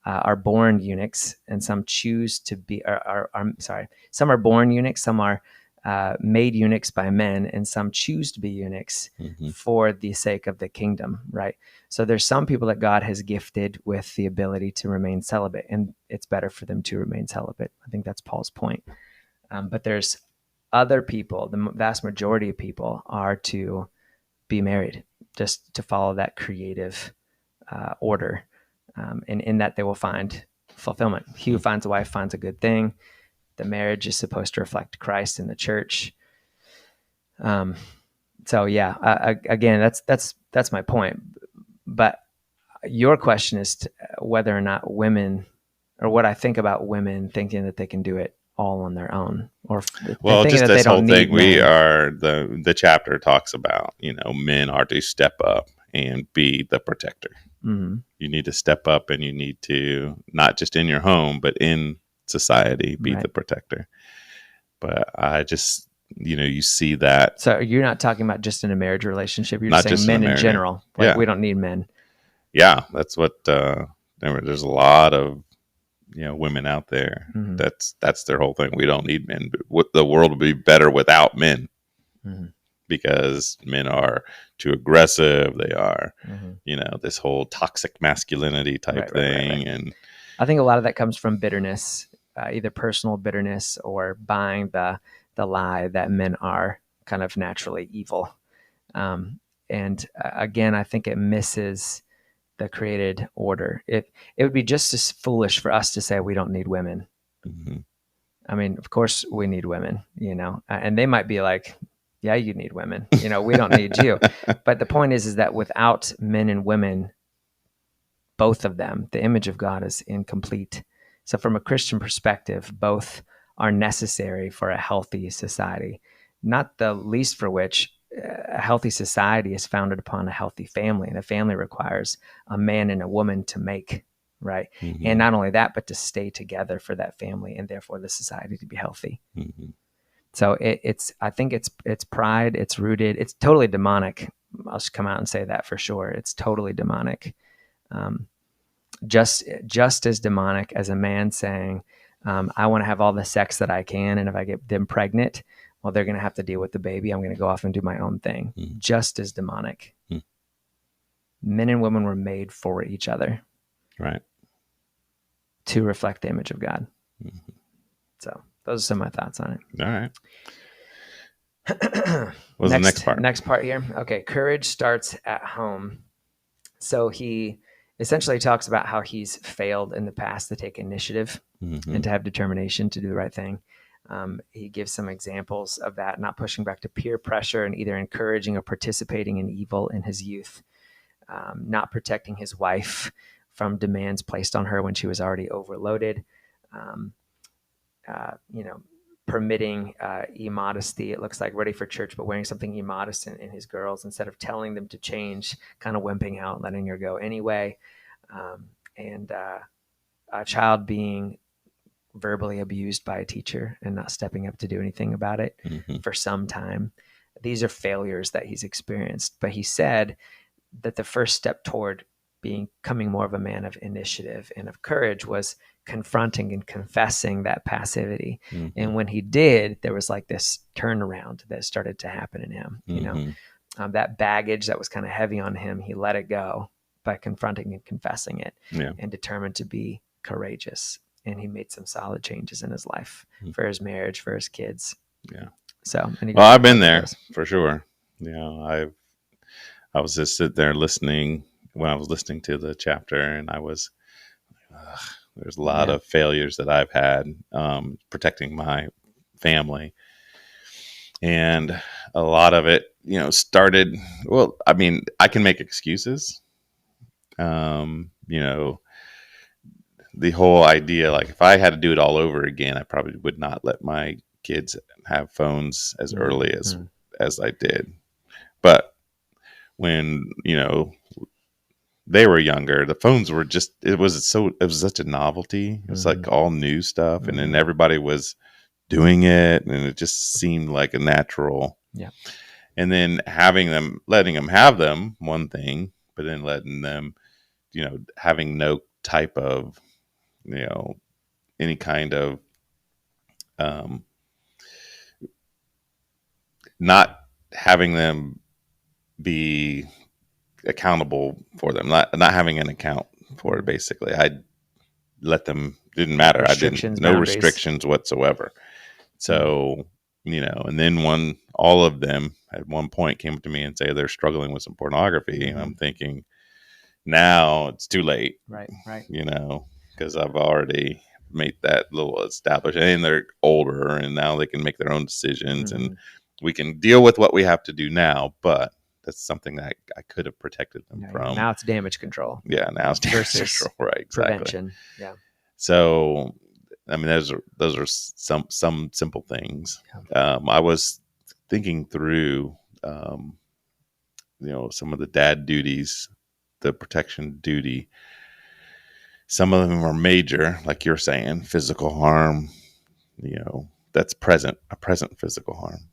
are born eunuchs, and some choose to be. Some are born eunuchs, some are made eunuchs by men, and some choose to be eunuchs for the sake of the kingdom, right? So there's some people that God has gifted with the ability to remain celibate, and it's better for them to remain celibate. I think that's Paul's point. But there's other people, the vast majority of people are to be married, just to follow that creative order. And in that they will find fulfillment. He who finds a wife finds a good thing. The marriage is supposed to reflect Christ in the church. So yeah, again, that's my point. But your question is whether or not women, or what I think about women thinking that they can do it all on their own, or well, thinking just that this they whole don't thing, need men. we are the chapter talks about, men are to step up and be the protector. Mm-hmm. You need to step up, and you need to, not just in your home, but in society, be Right. the protector. But I just, you see that. So you're not talking about just in a marriage relationship. You're Not just saying just in a men in marriage. general. Like, we don't need men. Yeah, that's what. There's a lot of women out there. Mm-hmm. That's their whole thing. We don't need men. But the world would be better without men, because men are too aggressive. They are, this whole toxic masculinity type thing. Right. And I think a lot of that comes from bitterness, either personal bitterness or buying the lie that men are kind of naturally evil. And again, I think it misses the created order. It would be just as foolish for us to say we don't need women. Mm-hmm. I mean, of course we need women, and they might be like, yeah, you need women, we don't need you. But the point is that without men and women, both of them, the image of God is incomplete. So from a Christian perspective, both are necessary for a healthy society, not the least for which a healthy society is founded upon a healthy family, and a family requires a man and a woman to make, right? Mm-hmm. And not only that, but to stay together for that family, and therefore the society to be healthy. Mm-hmm. So I think it's pride, it's rooted, it's totally demonic. I'll just come out and say that for sure. It's totally demonic. Just as demonic as a man saying, I want to have all the sex that I can, and if I get them pregnant, well, they're going to have to deal with the baby. I'm going to go off and do my own thing. Mm. Just as demonic. Mm. Men and women were made for each other. Right. To reflect the image of God. Mm-hmm. So those are some of my thoughts on it. All right. What's the next part? Next part here. Okay. Courage starts at home. So he essentially talks about how he's failed in the past to take initiative and to have determination to do the right thing. He gives some examples of that, not pushing back to peer pressure and either encouraging or participating in evil in his youth, not protecting his wife from demands placed on her when she was already overloaded, permitting immodesty. It looks like ready for church, but wearing something immodest in his girls instead of telling them to change, kind of wimping out, letting her go anyway. And a child being verbally abused by a teacher and not stepping up to do anything about it for some time. These are failures that he's experienced. But he said that the first step toward becoming more of a man of initiative and of courage was confronting and confessing that passivity. And when he did, there was like this turnaround that started to happen in him. That baggage that was kind of heavy on him, he let it go by confronting and confessing it, and determined to be courageous. And he made some solid changes in his life, for his marriage, for his kids. Yeah. So, I've been there for sure. I was just sitting there listening when I was listening to the chapter, and I was, there's a lot of failures that I've had protecting my family. And a lot of it, started, well, I mean, I can make excuses. The whole idea, like if I had to do it all over again, I probably would not let my kids have phones as early as I did. But when, they were younger, the phones were just, it was such a novelty. It was like all new stuff. And then everybody was doing it, and it just seemed like a natural. Yeah. And then letting them have them, one thing, but then letting them, having no type of any kind of not having them be accountable for them, not having an account for it. Basically, I let them, didn't matter. No restrictions whatsoever. So, and then all of them at one point came to me and say they're struggling with some pornography. And I'm thinking, now it's too late. Right. Because I've already made that little established, and they're older and now they can make their own decisions and we can deal with what we have to do now, but that's something that I could have protected them from. Now it's damage control. Yeah. Now it's damage control. Right. Exactly. Prevention. Yeah. So, I mean, those are some simple things. I was thinking through, some of the dad duties, the protection duty. Some of them are major, like you're saying, physical harm. That's a present physical harm.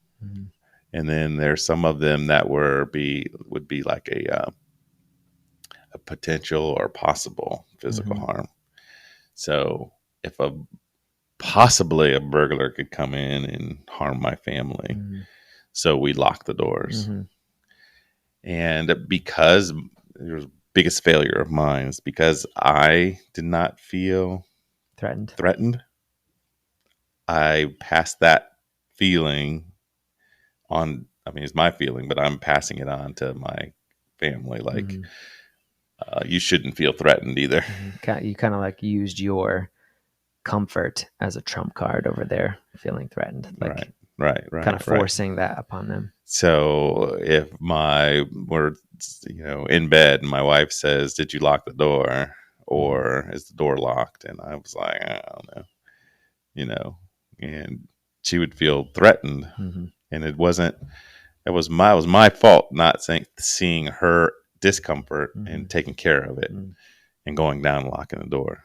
And then there's some of them that would be like a potential or possible physical harm. So if possibly a burglar could come in and harm my family, so we lock the doors. And because it was the biggest failure of mine is because I did not feel threatened. I passed that feeling on. I mean, it's my feeling, but I'm passing it on to my family. Like, you shouldn't feel threatened either. You kind of like used your comfort as a trump card over there, feeling threatened. Like, right. Kind of forcing that upon them. So if we're in bed and my wife says, "Did you lock the door?" or "Is the door locked?" and I was like, "I don't know," and she would feel threatened, and it was my fault not seeing her discomfort and taking care of it and going down and locking the door.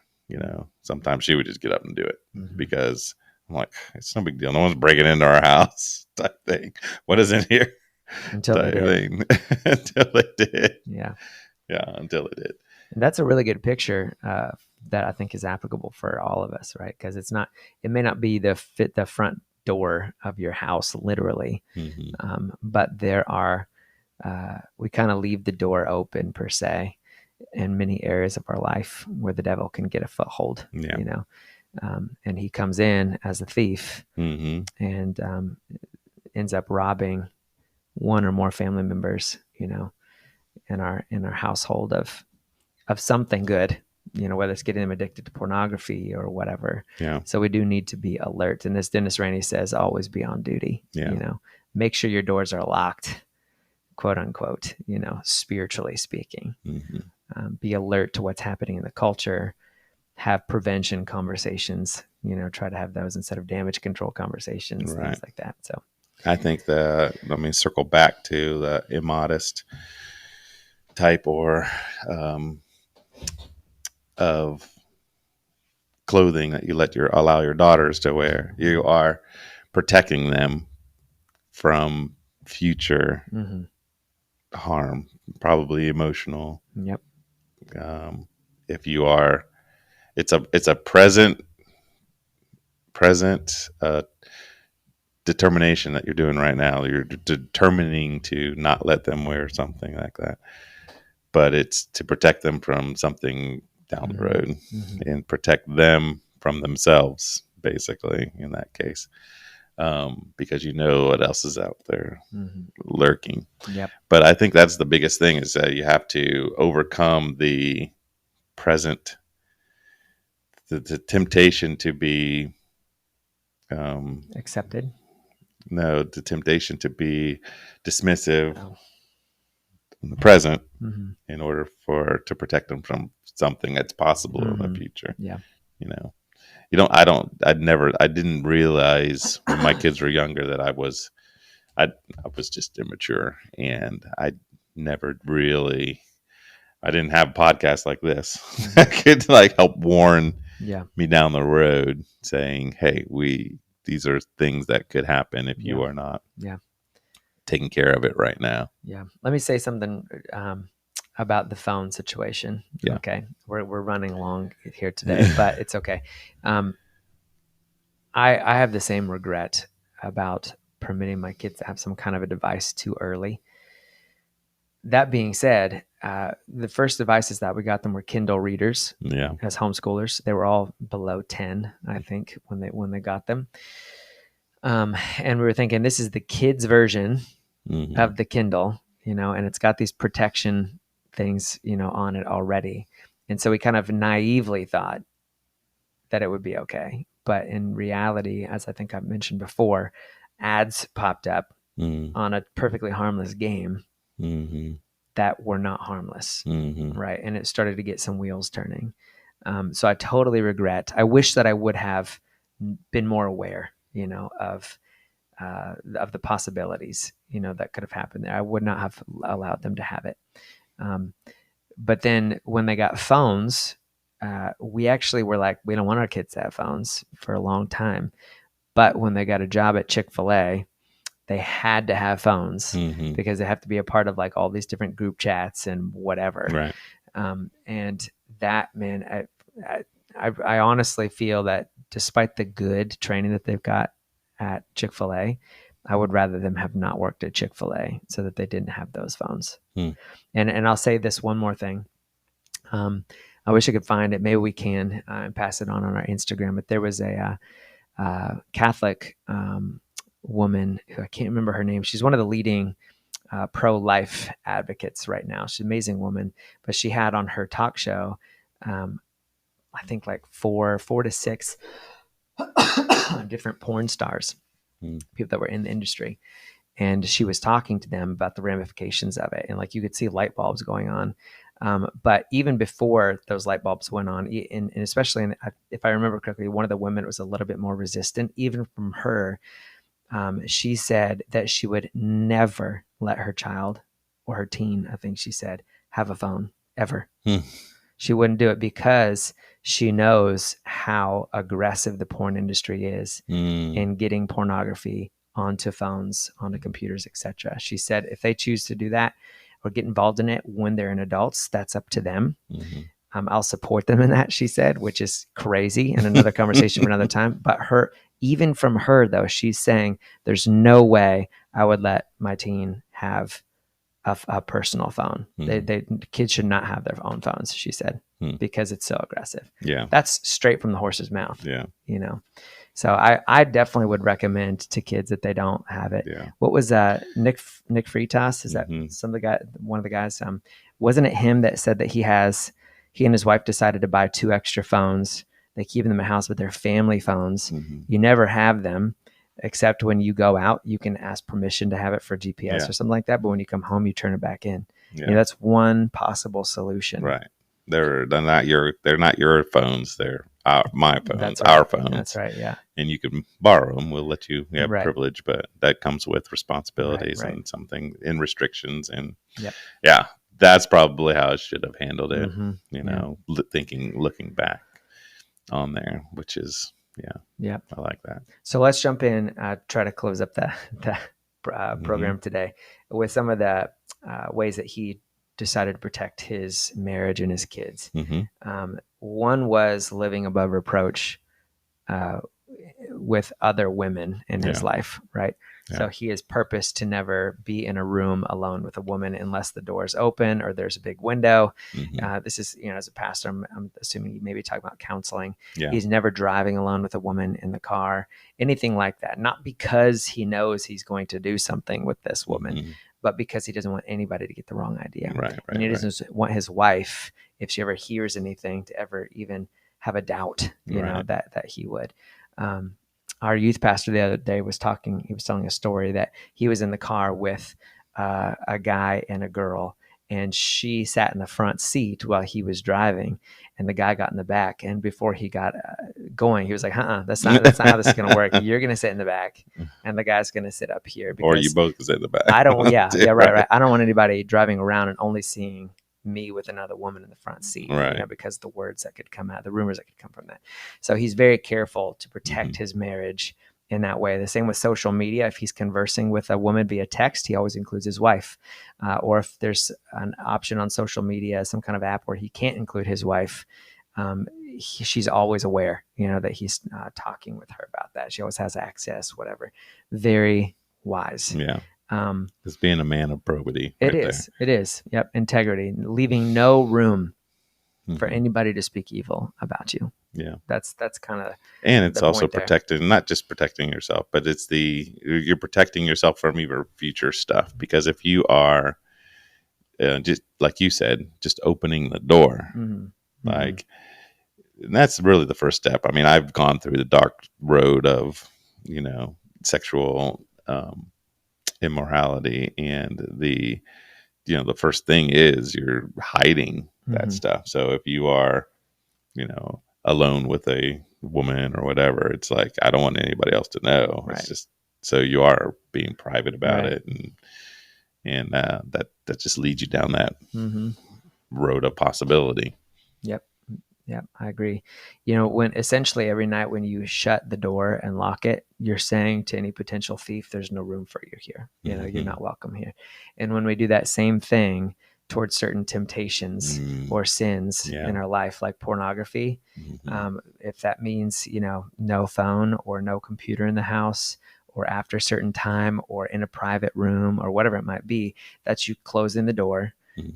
Sometimes she would just get up and do it because I'm like, it's no big deal. No one's breaking into our house type thing. What is in here? Until they did. Until they did. Yeah. Yeah, until they did. And that's a really good picture that I think is applicable for all of us, right? Because it may not be the front door of your house, literally, but there are, we kind of leave the door open per se in many areas of our life where the devil can get a foothold, and he comes in as a thief and ends up robbing one or more family members, in our household of something good, whether it's getting them addicted to pornography or whatever. Yeah. So we do need to be alert. And as Dennis Rainey says, always be on duty. Yeah. Make sure your doors are locked, quote unquote, spiritually speaking. Be alert to what's happening in the culture. Have prevention conversations, try to have those instead of damage control conversations, things like that. So I think circle back to the immodest type or of clothing that you allow your daughters to wear. You are protecting them from future harm, probably emotional. Yep. If you are, it's a present determination that you're doing right now. You're determining to not let them wear something like that, but it's to protect them from something down the road and protect them from themselves, basically, in that case, because what else is out there lurking. Yep. But I think that's the biggest thing, is that you have to overcome the present, the temptation to be accepted. No, the temptation to be dismissive in the present in order to protect them from something that's possible in the future. Yeah. I didn't realize when my kids were younger that I was just immature, and I didn't have podcasts like this that could help warn me down the road, saying, "Hey, these are things that could happen if you are not taking care of it right now." Yeah. Let me say something about the phone situation. Yeah. Okay. We're running along here today, but it's okay. I have the same regret about permitting my kids to have some kind of a device too early. That being said, the first devices that we got them were Kindle readers. Yeah. As homeschoolers, they were all below 10, I think, when they got them. And we were thinking, this is the kids' version of the Kindle, and it's got these protection things, on it already. And so we kind of naively thought that it would be okay. But in reality, as I think I've mentioned before, ads popped up on a perfectly harmless game that were not harmless, right? And it started to get some wheels turning. So I totally regret. I wish that I would have been more aware, of the possibilities, that could have happened there. I would not have allowed them to have it. But then when they got phones, we actually were like, we don't want our kids to have phones for a long time. But when they got a job at Chick-fil-A, they had to have phones because they have to be a part of like all these different group chats and whatever. Right. And that, man, I honestly feel that despite the good training that they've got at Chick-fil-A, I would rather them have not worked at Chick-fil-A so that they didn't have those phones. And I'll say this one more thing. I wish I could find it. Maybe we can and pass it on our Instagram. But there was a Catholic woman who I can't remember her name. She's one of the leading pro-life advocates right now. She's an amazing woman. But she had on her talk show, I think like four to six different porn stars, people that were in the industry. And she was talking to them about the ramifications of it. And like you could see light bulbs going on. But even before those light bulbs went on, and especially if I remember correctly, one of the women was a little bit more resistant. Even from her, she said that she would never let her child or her teen, I think she said, have a phone ever. She wouldn't do it because she knows how aggressive the porn industry is in getting pornography onto phones, onto computers, etc. She said if they choose to do that or get involved in it when they're in adults, that's up to them. I'll support them in that, she said, which is crazy and another conversation for another time. But even from her though, she's saying there's no way I would let my teen have a personal phone. Kids should not have their own phones, she said, because it's so aggressive. Yeah. That's straight from the horse's mouth. Yeah. So I definitely would recommend to kids that they don't have it. Yeah. What was Nick Freitas? Is that one of the guys? Wasn't it him that said that he and his wife decided to buy 2 extra phones? They keep them in the house, but they're family phones. You never have them except when you go out. You can ask permission to have it for GPS or something like that. But when you come home, you turn it back in. Yeah. That's one possible solution. Right. They're not your phones. They're my phones, That's right. Our phones. That's right. Yeah. And you can borrow them. We'll let you have privilege, but that comes with responsibilities and something in restrictions. And that's probably how I should have handled it. Looking back on there, which is, I like that. So let's jump in, try to close up the program today with some of the ways that he decided to protect his marriage and his kids. One was living above reproach with other women in his life, right? Yeah. So he has purposed to never be in a room alone with a woman unless the door is open or there's a big window. This is, as a pastor, I'm assuming you maybe talk about counseling. Yeah. He's never driving alone with a woman in the car, anything like that. Not because he knows he's going to do something with this woman, but because he doesn't want anybody to get the wrong idea. And he doesn't want his wife, if she ever hears anything, to ever even have a doubt, that he would. Our youth pastor the other day he was telling a story that he was in the car with a guy and a girl, and she sat in the front seat while he was driving, and the guy got in the back. And before he got going, he was like, that's not how this is going to work. You're going to sit in the back and the guy's going to sit up here. Or you both sit in the back. I don't, right. I don't want anybody driving around and only seeing me with another woman in the front seat, because the words that could come out, the rumors that could come from that. So he's very careful to protect his marriage in that way. The same with social media. If he's conversing with a woman via text, he always includes his wife. Or if there's an option on social media, some kind of app where he can't include his wife, she's always aware, that he's talking with her about that. She always has access, whatever. Very wise. Yeah. Just being a man of probity. It is. Yep. Integrity, leaving no room for anybody to speak evil about you. Yeah. That's kind of, and it's also protecting, not just protecting yourself, but you're protecting yourself from even future stuff. Because if you are just like you said, just opening the door, like, and that's really the first step. I mean, I've gone through the dark road of, sexual immorality, and the first thing is you're hiding that stuff. So if you are, alone with a woman or whatever, it's like, I don't want anybody else to know. Right. It's just, so you are being private about it. And that just leads you down that road of possibility. Yep, I agree. When essentially every night when you shut the door and lock it, you're saying to any potential thief, there's no room for you here. You're not welcome here. And when we do that same thing towards certain temptations or sins in our life, like pornography, if that means, no phone or no computer in the house, or after a certain time, or in a private room, or whatever it might be, that's you closing the door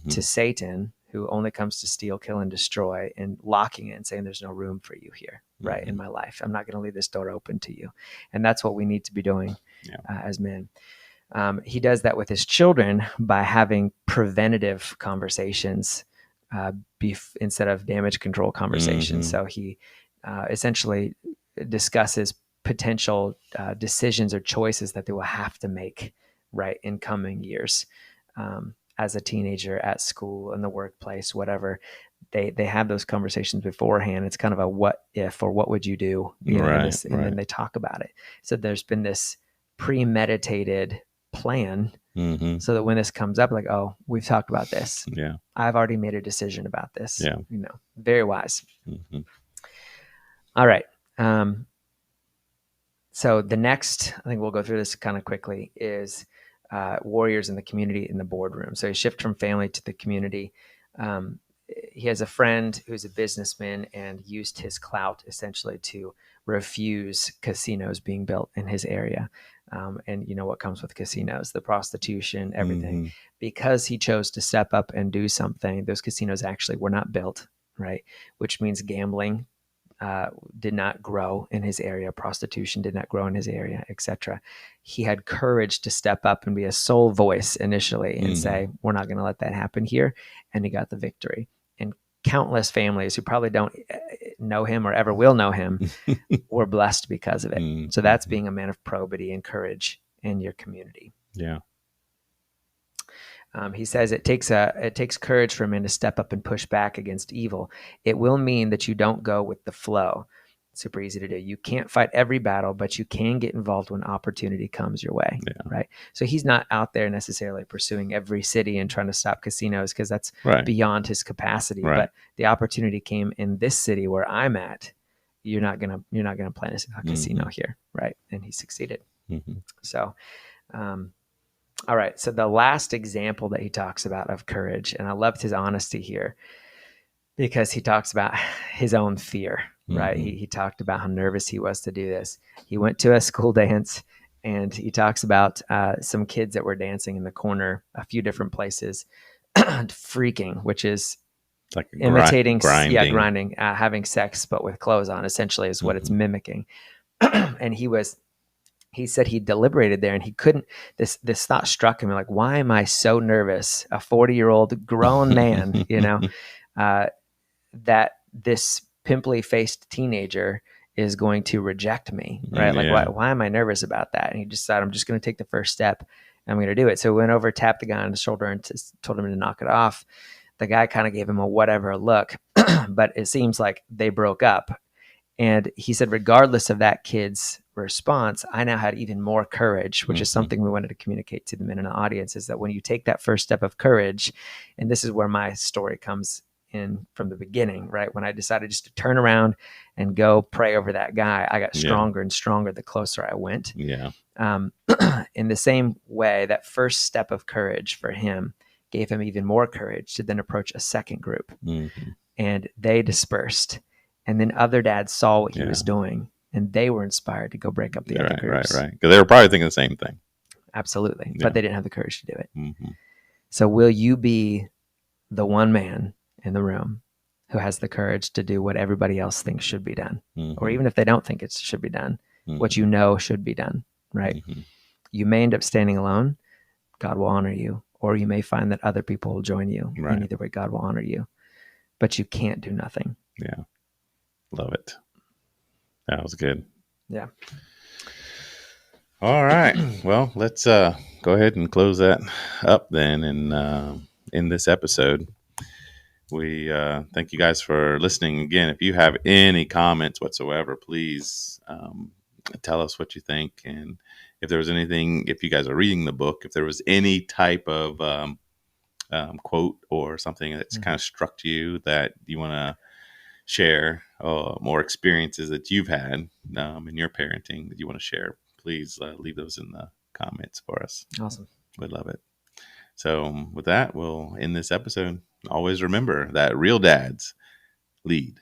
to Satan, who only comes to steal, kill, and destroy, and locking it and saying there's no room for you here, right, in my life. I'm not going to leave this door open to you. And that's what we need to be doing as men. He does that with his children by having preventative conversations instead of damage control conversations. So he essentially discusses potential decisions or choices that they will have to make, right, in coming years. As a teenager, at school, in the workplace, whatever, they have those conversations beforehand. It's kind of a what if, or what would you do, and then they talk about it. So there's been this premeditated plan, so that when this comes up, like, oh, we've talked about this. Yeah, I've already made a decision about this. Yeah, very wise. All right. So the next, I think we'll go through this kind of quickly, is warriors in the community in the boardroom. So he shifted from family to the community. He has a friend who's a businessman and used his clout essentially to refuse casinos being built in his area. And what comes with casinos, the prostitution, everything. Because he chose to step up and do something, those casinos actually were not built, right? Which means gambling did not grow in his area, prostitution did not grow in his area, etc. He had courage to step up and be a sole voice initially and say, we're not going to let that happen here. And he got the victory. And countless families who probably don't know him or ever will know him were blessed because of it. So that's being a man of probity and courage in your community. Yeah. He says it takes courage for a man to step up and push back against evil. It will mean that you don't go with the flow. It's super easy to do. You can't fight every battle, but you can get involved when opportunity comes your way, right? So he's not out there necessarily pursuing every city and trying to stop casinos, because that's beyond his capacity. But the opportunity came in this city where I'm at. You're not gonna plan a casino here, right? And he succeeded. So. All right. So the last example that he talks about of courage, and I loved his honesty here, because he talks about his own fear, right? He talked about how nervous he was to do this. He went to a school dance, and he talks about some kids that were dancing in the corner, a few different places, freaking, which is like imitating, grinding, having sex, but with clothes on, essentially is what it's mimicking. And he said he deliberated there, and he couldn't, this thought struck him, like, why am I so nervous? A 40-year-old grown man, that this pimply faced teenager is going to reject me, right? Like, why am I nervous about that? And he just said, I'm just going to take the first step. I'm going to do it. So he went over, tapped the guy on the shoulder, and told him to knock it off. The guy kind of gave him a whatever look, but it seems like they broke up. And he said, regardless of that kid's response, I now had even more courage, which is something we wanted to communicate to the men in the audience, is that when you take that first step of courage, and this is where my story comes in from the beginning, right? When I decided just to turn around and go pray over that guy, I got stronger and stronger the closer I went. Yeah. In the same way, that first step of courage for him gave him even more courage to then approach a second group. Mm-hmm. And they dispersed. And then other dads saw what he was doing, and they were inspired to go break up the other groups. Right. Because they were probably thinking the same thing. Absolutely. But they didn't have the courage to do it. Mm-hmm. So will you be the one man in the room who has the courage to do what everybody else thinks should be done? Or even if they don't think it should be done, what you know should be done, right? You may end up standing alone. God will honor you. Or you may find that other people will join you. Right. And either way, God will honor you. But you can't do nothing. Yeah. Love it. That was good. Yeah. All right. Well, let's go ahead and close that up then. And in this episode, we thank you guys for listening. Again, if you have any comments whatsoever, please tell us what you think. And if there was anything, if you guys are reading the book, if there was any type of quote or something that's kind of struck you that you want to share, more experiences that you've had in your parenting that you want to share, please leave those in the comments for us. Awesome. We'd love it. So with that, we'll end this episode. Always remember that real dads lead.